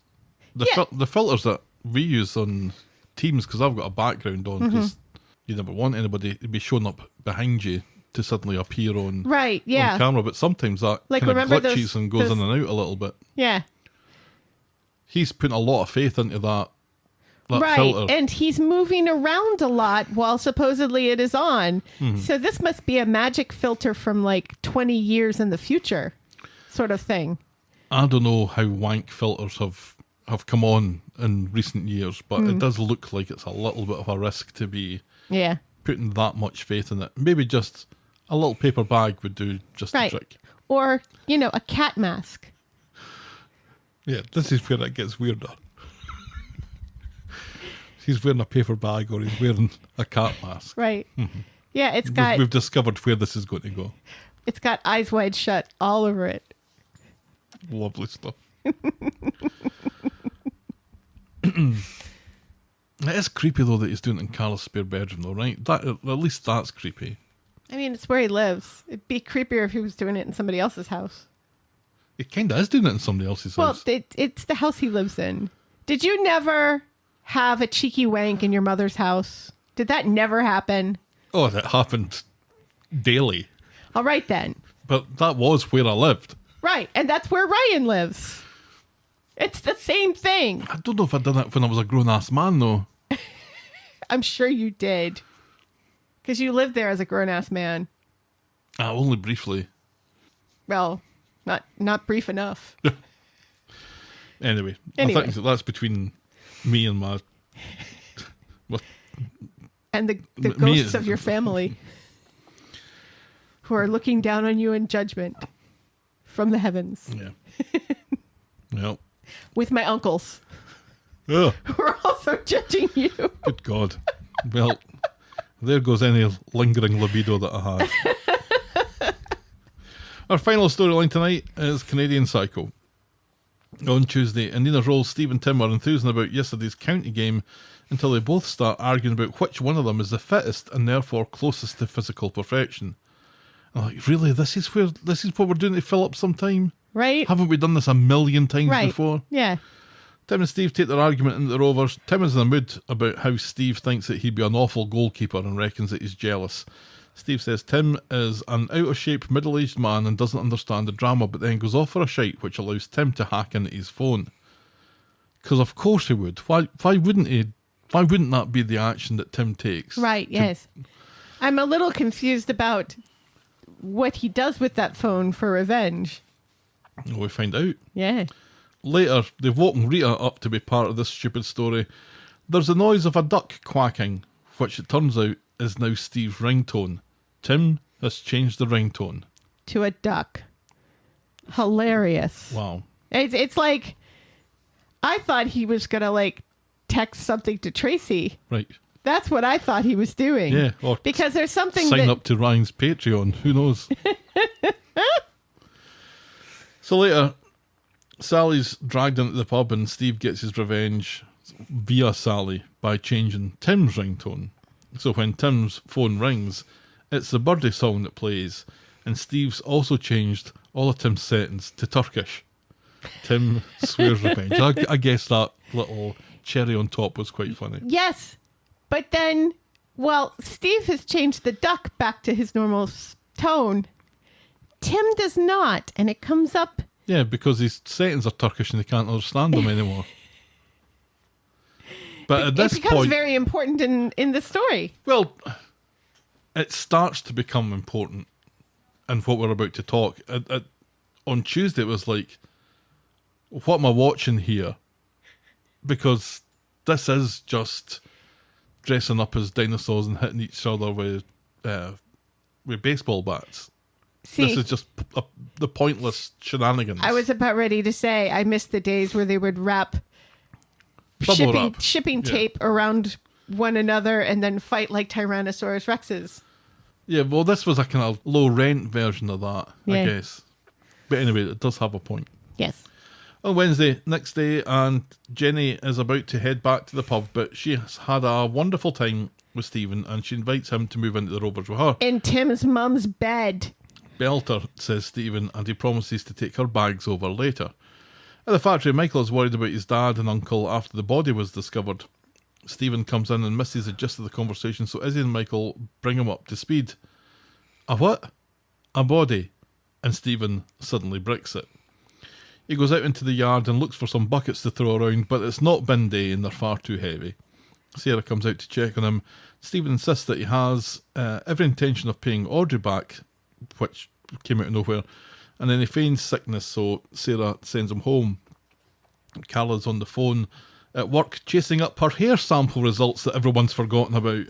the filters that we use on Teams, because I've got a background on, because you never want anybody to be showing up behind you to suddenly appear on on camera, but sometimes that kind of glitches and goes in and out a little bit. Yeah. He's putting a lot of faith into that filter. And he's moving around a lot while supposedly it is on. So this must be a magic filter from like 20 years in the future sort of thing. I don't know how wank filters have come on in recent years, but it does look like it's a little bit of a risk to be putting that much faith in it. Maybe just a little paper bag would do just the trick. Or, you know, a cat mask. Yeah, this is where it gets weirder. He's wearing a paper bag or he's wearing a cat mask. Right. Yeah, We've discovered where this is going to go. It's got Eyes Wide Shut all over it. Lovely stuff. It is creepy though that he's doing it in Carla's spare bedroom though, right? That at least that's creepy. I mean, it's where he lives. It'd be creepier if he was doing it in somebody else's house. He kind of is doing it in somebody else's house. Well, it's the house he lives in. Did you never have a cheeky wank in your mother's house? Did that never happen? Oh, that happened daily. All right then. But that was where I lived. Right, and that's where Ryan lives. It's the same thing. I don't know if I'd done that when I was a grown-ass man, though. I'm sure you did. Because you lived there as a grown-ass man. Only briefly. Well, not brief enough. Anyway, Anyway. I think that's between me and my... And the Me- ghosts of your family who are looking down on you in judgment from the heavens. Yeah. Well. With my uncles Oh, who are also judging you. good God. Well, there goes any lingering libido that I had. Our final storyline tonight is Canadian Psycho. On Tuesday, Nina Rolls, Steve and Tim are enthusing about yesterday's county game until they both start arguing about which one of them is the fittest and therefore closest to physical perfection. I'm like, really? This is what we're doing to fill up some time? Right? Haven't we done this a million times Right. before? Yeah. Tim and Steve take their argument into the Rovers. Tim is in a mood about how Steve thinks that he'd be an awful goalkeeper and reckons that he's jealous. Steve says Tim is an out-of-shape, middle-aged man and doesn't understand the drama, but then goes off for a shite, which allows Tim to hack into his phone. Because of course he would. Why wouldn't he? Why wouldn't that be the action that Tim takes? Right, yes. I'm a little confused about what he does with that phone for revenge. Well, we find out. Yeah. Later, they've woken Rita up to be part of this stupid story. There's the noise of a duck quacking, which it turns out is now Steve's ringtone. Tim has changed the ringtone. To a duck. Hilarious. Wow. It's like, I thought he was going to like text something to Tracy. Right. That's what I thought he was doing. Yeah. Or Because there's something sign that... up to Ryan's Patreon. Who knows? So later, Sally's dragged into the pub and Steve gets his revenge via Sally by changing Tim's ringtone. So when Tim's phone rings, it's the birthday song that plays, and Steve's also changed all of Tim's settings to Turkish. Tim swears revenge. I guess that little cherry on top was quite funny. Yes. But then, well, Steve has changed the duck back to his normal tone. Tim does not, and it comes up. Yeah, because his settings are Turkish and they can't understand them anymore. But at this it becomes point, very important in the story. well, it starts to become important in what we're about to talk. On Tuesday, it was like, what am I watching here? Because this is just dressing up as dinosaurs and hitting each other with baseball bats. See, This is just the pointless shenanigans. I was about ready to say I missed the days where they would wrap Bubble wrap. shipping Yeah. tape around one another and then fight like Tyrannosaurus Rexes. Yeah, well, this was a kind of low rent version of that, I Yeah. guess. But anyway, it does have a point. Yes. On Wednesday, next day, and Jenny is about to head back to the pub, but she has had a wonderful time with Stephen and she invites him to move into the Rovers with her. In Tim's mum's bed. Belter, says Stephen, and he promises to take her bags over later. At the factory, Michael is worried about his dad and uncle after the body was discovered. Stephen comes in and misses the gist of the conversation, so Izzy and Michael bring him up to speed. A what? A body. And Stephen suddenly bricks it. He goes out into the yard and looks for some buckets to throw around, but it's not bin day and they're far too heavy. Sarah comes out to check on him. Stephen insists that he has every intention of paying Audrey back, which came out of nowhere, and then he feigns sickness, so Sarah sends him home. Carla's on the phone at work chasing up her hair sample results that everyone's forgotten about.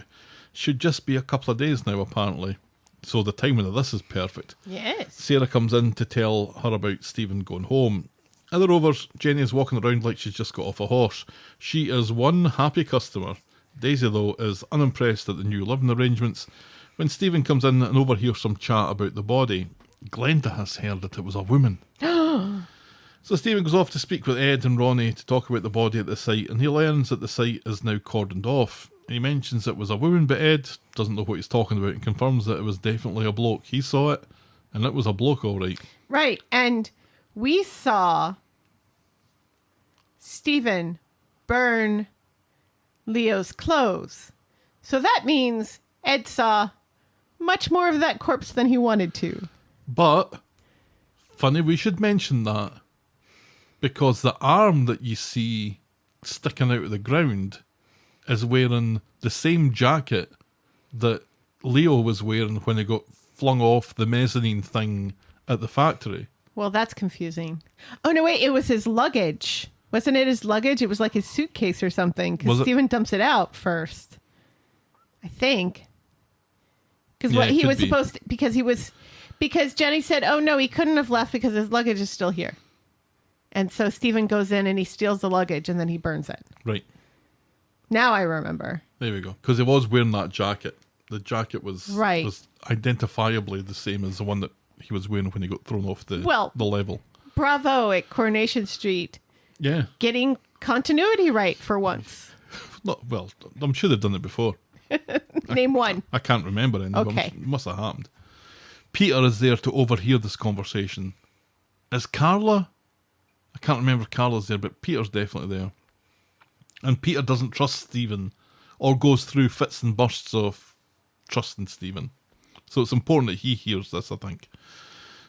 Should just be a couple of days now, apparently. So the timing of this is perfect. Yes. Sarah comes in to tell her about Stephen going home. At the Rovers, Jenny is walking around like she's just got off a horse. She is one happy customer. Daisy, though, is unimpressed at the new living arrangements. When Stephen comes in and overhears some chat about the body, Glenda has heard that it was a woman. So Stephen goes off to speak with Ed and Ronnie to talk about the body at the site, and he learns that the site is now cordoned off. He mentions it was a woman, but Ed doesn't know what he's talking about and confirms that it was definitely a bloke. He saw it, and it was a bloke, all right. Right. And we saw Stephen burn Leo's clothes. So that means Ed saw much more of that corpse than he wanted to. But, funny we should mention that, because the arm that you see sticking out of the ground is wearing the same jacket that Leo was wearing when he got flung off the mezzanine thing at the factory. Well, that's confusing. Oh, no, wait. It was his luggage. Wasn't it his luggage? It was like his suitcase or something. Because Steven dumps it out first. I think. Because Yeah, what it he could was be. supposed to... Because Jenny said, oh, no, he couldn't have left because his luggage is still here. And so Steven goes in and he steals the luggage and then he burns it. Right. Now I remember. There we go. Because he was wearing that jacket. The jacket was identifiably the same as the one that he was wearing when he got thrown off the level. Bravo at Coronation Street. Yeah. Getting continuity right for once. Well, I'm sure they've done it before. Name one. I can't remember any. Okay. It must have happened. Peter is there to overhear this conversation. Is Carla? I can't remember if Carla's there, but Peter's definitely there. And Peter doesn't trust Stephen or goes through fits and bursts of trusting Stephen. So it's important that he hears this, I think.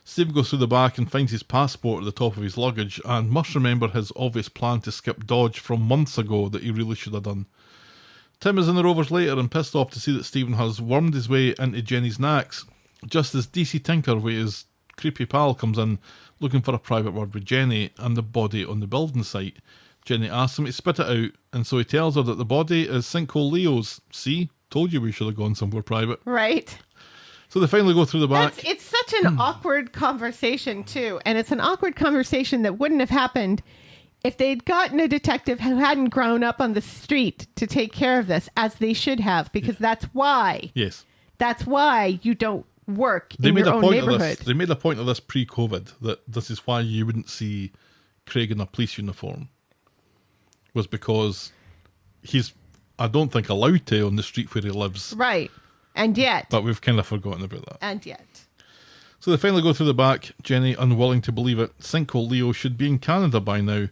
Stephen goes through the back and finds his passport at the top of his luggage and must remember his obvious plan to skip Dodge from months ago that he really should have done. Tim is in the Rovers later and pissed off to see that Stephen has wormed his way into Jenny's knacks, just as DC Tinker with his creepy pal comes in looking for a private word with Jenny and the body on the building site. Jenny asks him to spit it out, and so he tells her that the body is Sinkhole Leo's. See? Told you we should have gone somewhere private. Right. So they finally go through the back. It's such an awkward conversation, too. And it's an awkward conversation that wouldn't have happened if they'd gotten a detective who hadn't grown up on the street to take care of this, as they should have, because that's why. Yes. That's why you don't work in your own neighborhood. They made a point of this pre-COVID, that this is why you wouldn't see Craig in a police uniform. Was because he's, I don't think, allowed to on the street where he lives. Right. And yet. But we've kind of forgotten about that. And yet. So they finally go through the back, Jenny unwilling to believe it. Sinkhole Leo should be in Canada by now.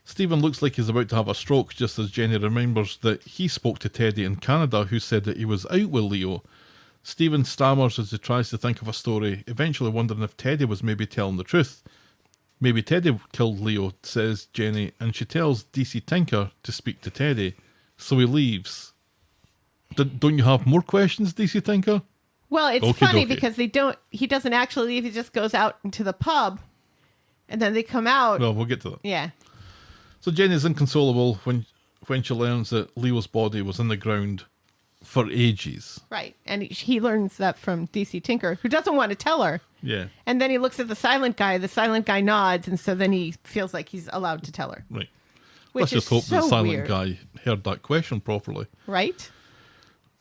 Stephen looks like he's about to have a stroke just as Jenny remembers that he spoke to Teddy in Canada who said that he was out with Leo. Stephen stammers as he tries to think of a story, eventually wondering if Teddy was maybe telling the truth. Maybe Teddy killed Leo, says Jenny, and she tells DC Tinker to speak to Teddy. So he leaves. Don't you have more questions, DC Tinker? Well, it's Okie funny dokie. because he doesn't actually leave. He just goes out into the pub and then they come out. Well, we'll get to that. Yeah. So Jenny's inconsolable when she learns that Leo's body was in the ground for ages. Right. And he learns that from DC Tinker, who doesn't want to tell her. Yeah. And then he looks at the silent guy. The silent guy nods. And so then he feels like he's allowed to tell her. Right. Which Let's just is hope so the silent weird. guy heard that question properly. Right?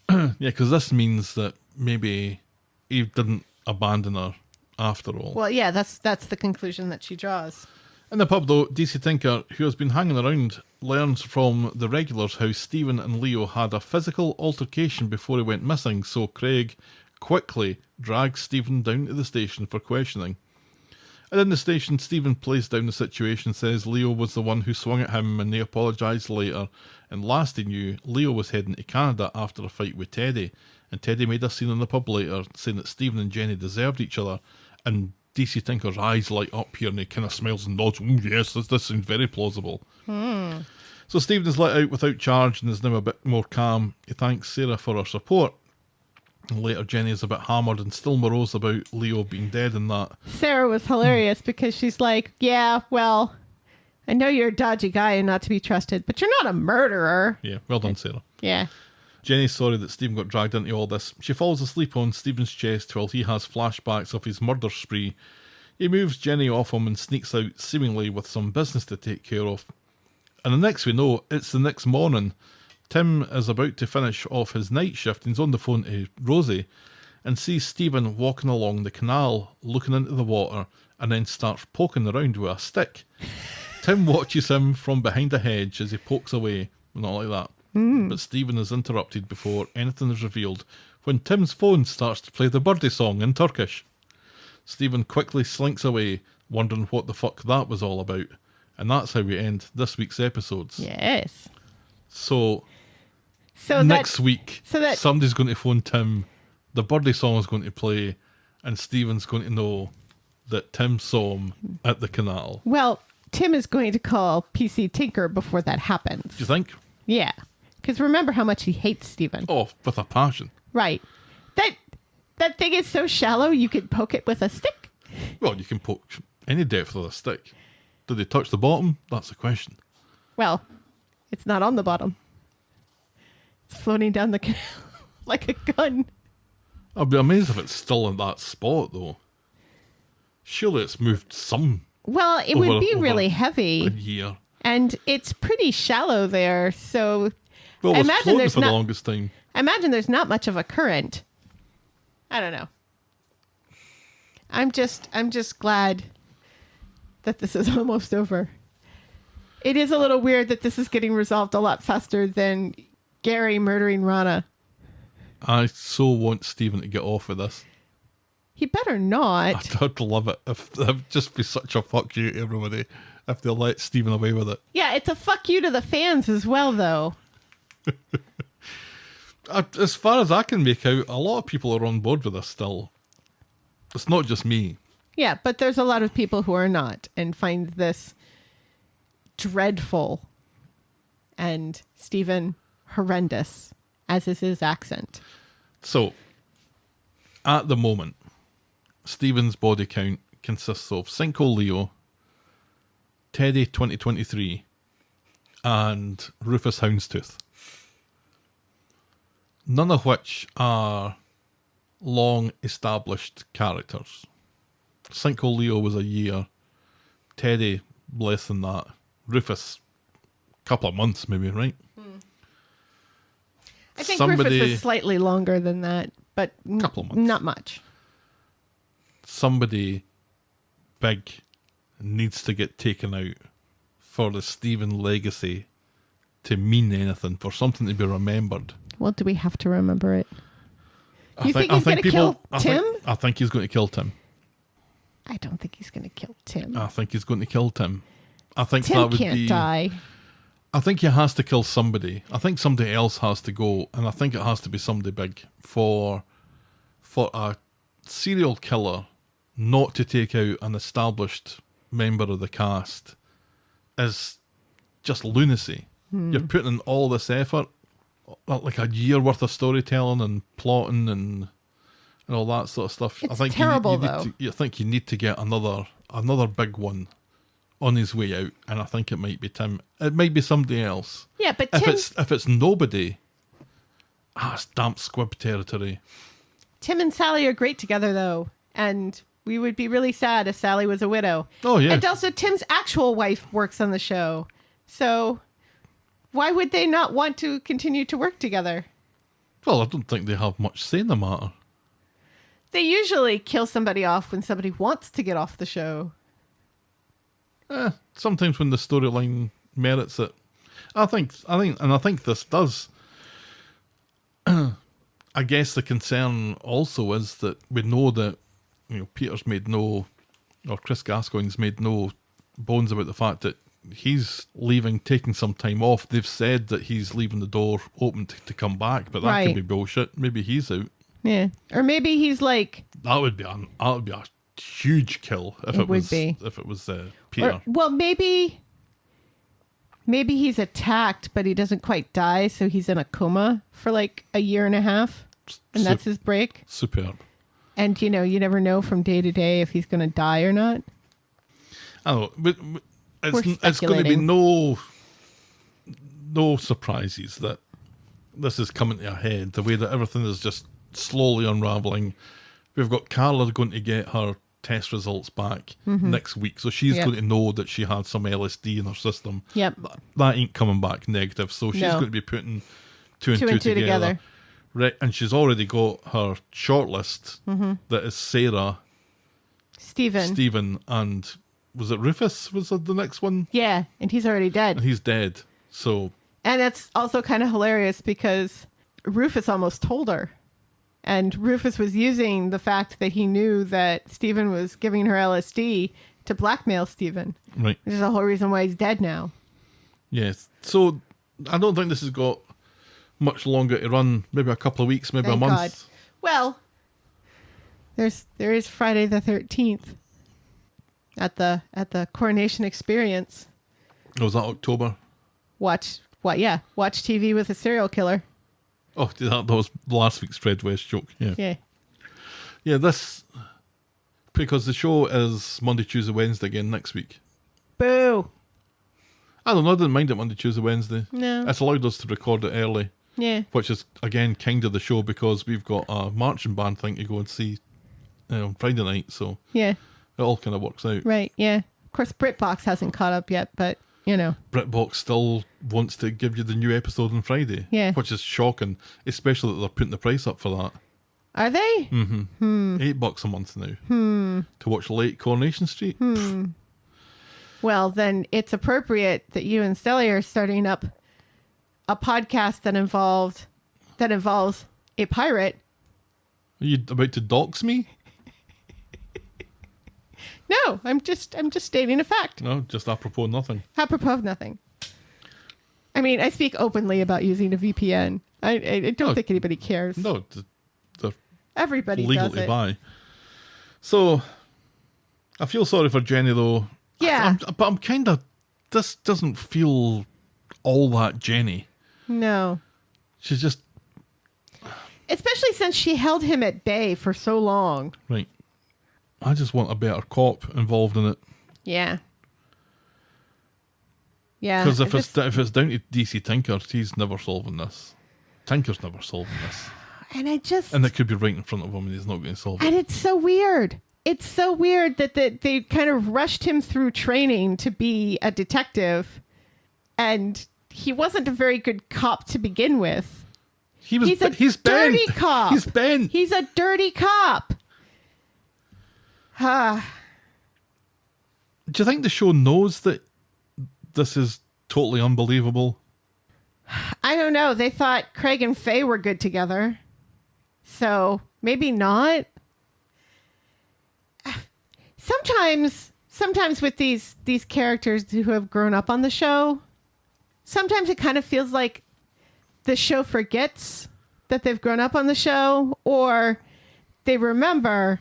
Yeah, because this means that maybe he didn't abandon her after all. Well, yeah, that's the conclusion that she draws. In the pub, though, DC Tinker, who has been hanging around, learns from the regulars how Stephen and Leo had a physical altercation before he went missing, so Craig quickly drags Stephen down to the station for questioning. And in the station, Stephen plays down the situation, says Leo was the one who swung at him and they apologised later. And last he knew, Leo was heading to Canada after a fight with Teddy. And Teddy made a scene in the pub later, saying that Stephen and Jenny deserved each other. And DC Tinker's eyes light up here and he kind of smiles and nods. Oh yes, this seems very plausible. So Stephen is let out without charge and is now a bit more calm. He thanks Sarah for her support. And later Jenny is a bit hammered and still morose about Leo being dead and that. Sarah was hilarious because she's like, yeah, well, I know you're a dodgy guy and not to be trusted, but you're not a murderer. Yeah, well done, Sarah. Yeah. Jenny's sorry that Stephen got dragged into all this. She falls asleep on Stephen's chest while he has flashbacks of his murder spree. He moves Jenny off him and sneaks out, seemingly with some business to take care of. And the next we know, it's the next morning. Tim is about to finish off his night shift and he's on the phone to Rosie and sees Stephen walking along the canal, looking into the water, and then starts poking around with a stick. Tim watches him from behind a hedge as he pokes away. Not like that. But Stephen is interrupted before anything is revealed when Tim's phone starts to play the birdie song in Turkish. Stephen quickly slinks away, wondering what the fuck that was all about. And that's how we end this week's episodes. Yes. So So next that, week, so that somebody's going to phone Tim, the birdie song is going to play, and Stephen's going to know that Tim saw him at the canal. well, Tim is going to call PC Tinker before that happens. Do you think? Yeah. Because remember how much he hates Stephen. Oh, with a passion. Right. That thing is so shallow you could poke it with a stick. Well, you can poke any depth with a stick. Did they touch the bottom? That's the question. Well, it's not on the bottom. It's floating down the canal like a gun. I'd be amazed if it's still in that spot, though. Surely it's moved some. Well, it would be really heavy. A year. And it's pretty shallow there, so Well, I it was imagine floating there's for the not- longest time. I imagine there's not much of a current. I don't know. I'm just glad that this is almost over. It is a little weird that this is getting resolved a lot faster than Gary murdering Rana. I so want Stephen to get off of this. He better not. I'd love it. It'd just be such a fuck you to everybody if they let Stephen away with it. Yeah, it's a fuck you to the fans as well, though. As far as I can make out, a lot of people are on board with this still. It's not just me. Yeah, but there's a lot of people who are not and find this dreadful and Stephen horrendous, as is his accent. So, at the moment, Stephen's body count consists of Cinco Leo, Teddy 2023, and Rufus Houndstooth. None of which are long established characters. Cinco Leo was a year, Teddy less than that, Rufus a couple of months maybe, right? I think Rufus was slightly longer than that, but Couple of months. not much. Somebody big needs to get taken out for the Stephen legacy to mean anything, for something to be remembered. Well, do we have to remember it? You think he's going to kill Tim? I think he's going to kill Tim. I don't think he's going to kill Tim. I think he's going to kill Tim. I think Tim that would can't be. die. I think he has to kill somebody. I think somebody else has to go, and I think it has to be somebody big for a serial killer not to take out an established member of the cast is just lunacy. You're putting in all this effort, like a year worth of storytelling and plotting and all that sort of stuff. It's I think terrible, you need though. you think you need to get another big one on his way out, and I think it might be Tim. It might be somebody else. Yeah, but If it's nobody, it's damp squib territory. Tim and Sally are great together, though, and we would be really sad if Sally was a widow. Oh, yeah. And also, Tim's actual wife works on the show, so why would they not want to continue to work together? Well, I don't think they have much say in the matter. They usually kill somebody off when somebody wants to get off the show. Sometimes when the storyline merits it, I think this does. I guess the concern also is that we know that Peter's made no, or Chris Gascoigne's made no bones about the fact that he's leaving, taking some time off. They've said that he's leaving the door open to come back, but that could be bullshit. Maybe he's out. Yeah, or maybe he's like. That would be a huge kill if it was Peter. Well, maybe he's attacked, but he doesn't quite die, so he's in a coma for like a year and a half, and that's his break. Superb. And you never know from day to day if he's going to die or not. I know, but it's going to be speculating. no surprises that this is coming to a head. The way that everything is just slowly unraveling. We've got Carla going to get her test results back next week, so she's going to know that she had some LSD in her system. Yep. That ain't coming back negative, so she's going to be putting two and two together. Right, and she's already got her shortlist that is Sarah, Stephen, and was it Rufus? Was it the next one? Yeah, and he's already dead. And he's dead. So, and that's also kind of hilarious because Rufus almost told her. And Rufus was using the fact that he knew that Stephen was giving her LSD to blackmail Stephen. Right. Which is the whole reason why he's dead now. Yes. So I don't think this has got much longer to run. Maybe a couple of weeks, maybe Thank a month. God. Well, there is Friday the 13th at the Coronation Experience. Oh, was that October? Watch What? Yeah, watch TV with a serial killer. Oh, that was last week's Fred West joke. Yeah. Yeah. Yeah, this... Because the show is Monday, Tuesday, Wednesday again next week. Boo. I don't know, I didn't mind it Monday, Tuesday, Wednesday. No. It's allowed us to record it early. Yeah. Which is, again, kind of the show because we've got a marching band thing to go and see on Friday night, so Yeah. it all kind of works out. Right. Yeah. Of course, BritBox hasn't caught up yet, but you know. BritBox still wants to give you the new episode on Friday. Yeah. Which is shocking, especially that they're putting the price up for that. Are they? $8 a month now. To watch late Coronation Street. Well, then it's appropriate that you and Shelly are starting up a podcast that involves a pirate. Are you about to dox me? No, I'm just stating a fact. No, just apropos nothing. Apropos of nothing. I mean, I speak openly about using a VPN. I don't No. think anybody cares. No, they're Everybody legal does to it. buy. So, I feel sorry for Jenny though. Yeah. But I'm kind of... This doesn't feel all that Jenny. No. She's just... Especially since she held him at bay for so long. Right. I just want a better cop involved in it. Yeah. Yeah. Because I if it's down to DC Tinker, he's never solving this. Tinker's never solving this. And it could be right in front of him and he's not going to solve it. And it's so weird. It's so weird that they kind of rushed him through training to be a detective. And he wasn't a very good cop to begin with. He's dirty bent. cop. He's bent. He's a dirty cop. Do you think the show knows that this is totally unbelievable? I don't know. They thought Craig and Faye were good together. So maybe not. Sometimes with these characters who have grown up on the show, sometimes it kind of feels like the show forgets that they've grown up on the show, or they remember,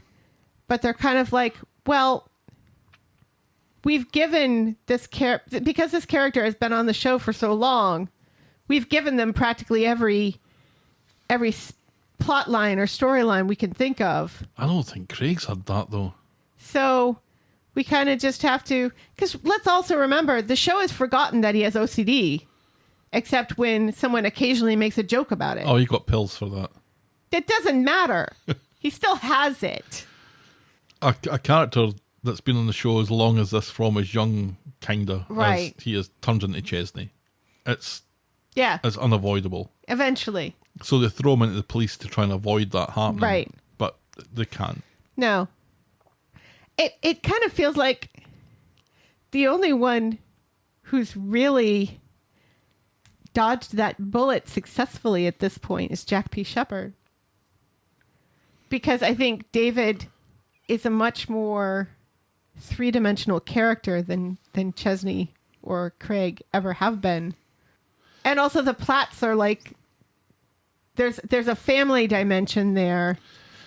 but they're kind of like, well, we've given this because this character has been on the show for so long, we've given them practically every plot line or storyline we can think of. I don't think Craig's had that though. So we kind of just have to, because let's also remember the show has forgotten that he has OCD, except when someone occasionally makes a joke about it. Oh, you got pills for that. It doesn't matter. He still has it. A character that's been on the show as long as this from as young, kinda, Right. as he has turned into Chesney. It's Yeah, unavoidable. eventually. So they throw him into the police to try and avoid that happening. Right. But they can't. No. It kind of feels like the only one who's really dodged that bullet successfully at this point is Jack P. Shepard. Because I think David is a much more three-dimensional character than Chesney or Craig ever have been. And also the Platts are like, there's a family dimension there,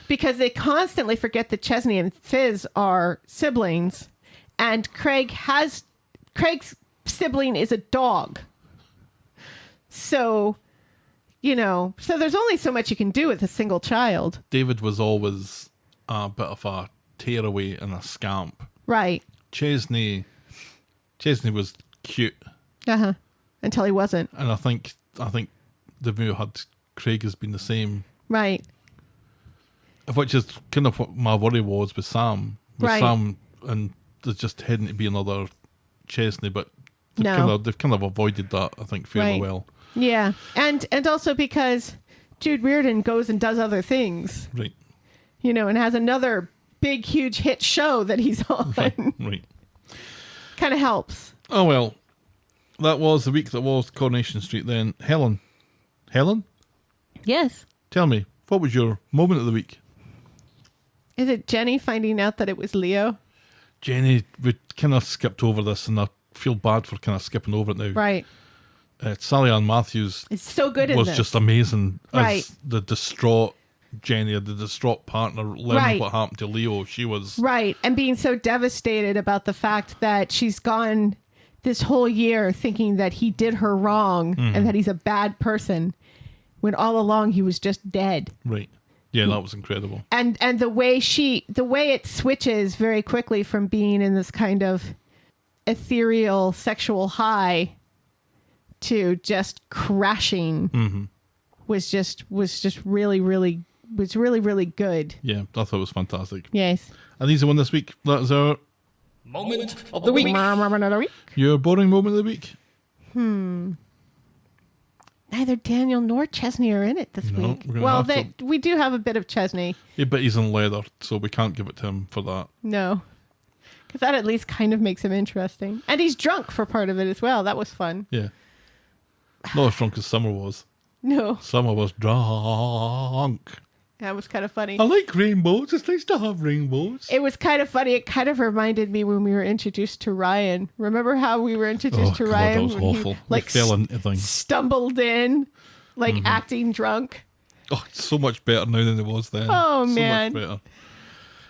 because they constantly forget that Chesney and Fizz are siblings, and Craig's sibling is a dog. So, so there's only so much you can do with a single child. David was always a bit of a tearaway and a scamp. Right. Chesney was cute. Uh-huh. Until he wasn't. And I think they've maybe had Craig has been the same. Right. Which is kind of what my worry was with Sam. Right. Sam, and there's just heading to be another Chesney, but they've kind of avoided that, I think, fairly Right. well. Yeah. And also because Jude Reardon goes and does other things. Right. And has another big, huge hit show that he's on. Right. Kind of helps. Oh, well. That was the week that was Coronation Street then. Helen? Yes. Tell me, what was your moment of the week? Is it Jenny finding out that it was Leo? Jenny, we kind of skipped over this, and I feel bad for kind of skipping over it now. Right. Sally Ann Matthews It's so good in was this. just amazing Right. as the distraught Jenny, the distraught partner, learning Right. what happened to Leo. She was... Right. And being so devastated about the fact that she's gone this whole year thinking that he did her wrong and that he's a bad person, when all along he was just dead. Right. Yeah, that was incredible. And the way it switches very quickly from being in this kind of ethereal sexual high to just crashing was just really, really good. Yeah, I thought it was fantastic. Yes. And these are one this week. That's our Moment of the week. your boring moment of the week. Neither Daniel nor Chesney are in it this No, week. we're gonna Well, have we do have a bit of Chesney. Yeah, but he's in leather, so we can't give it to him for that. No. Because that at least kind of makes him interesting. And he's drunk for part of it as well. That was fun. Yeah. Not as drunk as Summer was. No. Summer was drunk. That was kind of funny. I like rainbows. It's nice to have rainbows. It was kind of funny. It kind of reminded me when we were introduced to Ryan. Remember how we were introduced to God, Ryan? that was when awful. He, like, we fell into things. stumbled in, like acting drunk. Oh, it's so much better now than it was then. Oh, so man. much better.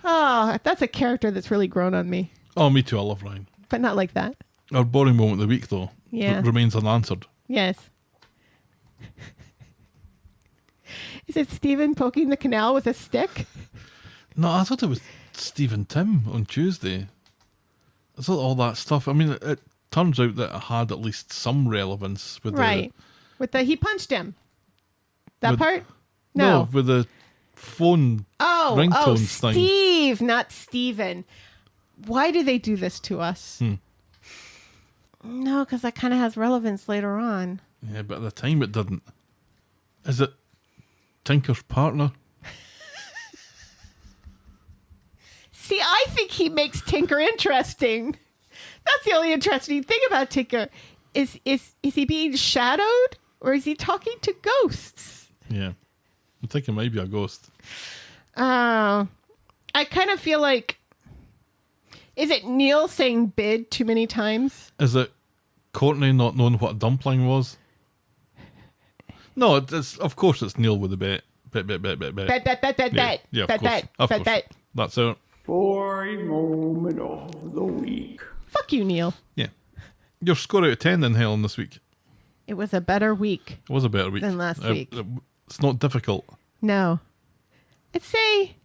Oh, that's a character that's really grown on me. Oh, me too. I love Ryan. But not like that. Our boring moment of the week, though, Yeah. remains unanswered. Yes. Is it Stephen poking the canal with a stick? No, I thought it was Steve and Tim on Tuesday. I thought all that stuff. I mean, it turns out that it had at least some relevance with Right. With the he punched him. That With- part? the No. with the phone ringtones thing. Steve, not Steven. Why do they do this to us? No, because that kind of has relevance later on. Yeah, but at the time it didn't. Is it Tinker's partner? See, I think he makes Tinker interesting. That's the only interesting thing about Tinker. Is he being shadowed or is he talking to ghosts? Yeah. I'm thinking maybe a ghost. I kind of feel like, is it Neil saying bid too many times? Is it Courtney not knowing what a dumpling was? No, it's of course it's Neil with the bet. Bet. Bet. Yeah, of Bet, course. bet, Of bet, course. bet. That's it. Boring moment of the week. Fuck you, Neil. Yeah. Your score out of 10 then, Helen, this week. It was a better week. It was a better week. Than last week. It's not difficult. No. I'd say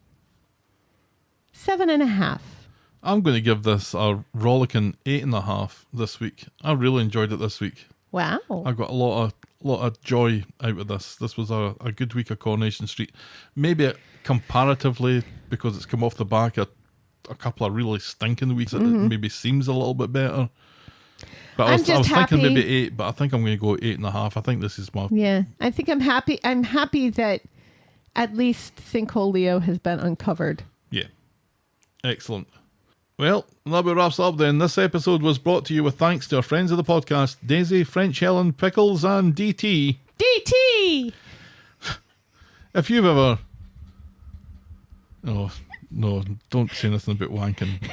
7.5. I'm going to give this a rollicking 8.5 this week. I really enjoyed it this week. Wow. I got a lot of joy out of this. This was a good week of Coronation Street. Maybe comparatively, because it's come off the back of a couple of really stinking weeks, it maybe seems a little bit better. But I was thinking happy. maybe 8, but I think I'm going to go 8.5. I think this is my... Yeah. I think I'm happy. I'm happy that at least Sinkhole Leo has been uncovered. Yeah. Excellent. Well, that about wraps up then. This episode was brought to you with thanks to our friends of the podcast, Daisy, French Helen, Pickles, and DT. DT! If you've ever... Oh, no, don't say anything about wanking.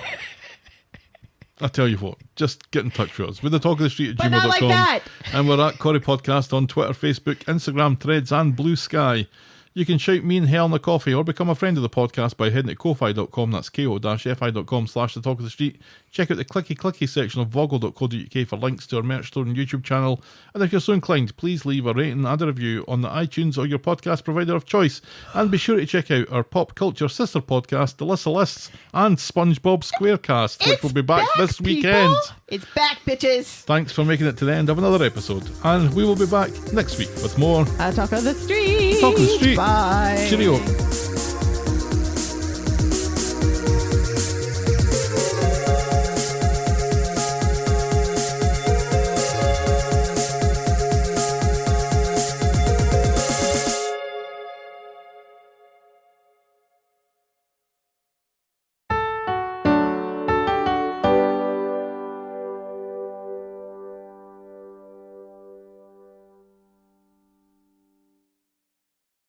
I tell you what, just get in touch with us. We're the talk of the street at But not like gmail.com. that. And we're at Corrie Podcast on Twitter, Facebook, Instagram, Threads, and Blue Sky. You can shout me and Helen a coffee or become a friend of the podcast by heading to ko-fi.com. That's ko-fi.com/the talk of the street. Check out the clicky section of voggle.co.uk for links to our merch store and YouTube channel. And if you're so inclined, please leave a rating and a review on the iTunes or your podcast provider of choice. And be sure to check out our pop culture sister podcast, The List of Lists, and SpongeBob Squarecast, which will be back this weekend. People. It's back, bitches. Thanks for making it to the end of another episode. And we will be back next week with more Talk of the street. Talk of the Street. Bye. Cheerio.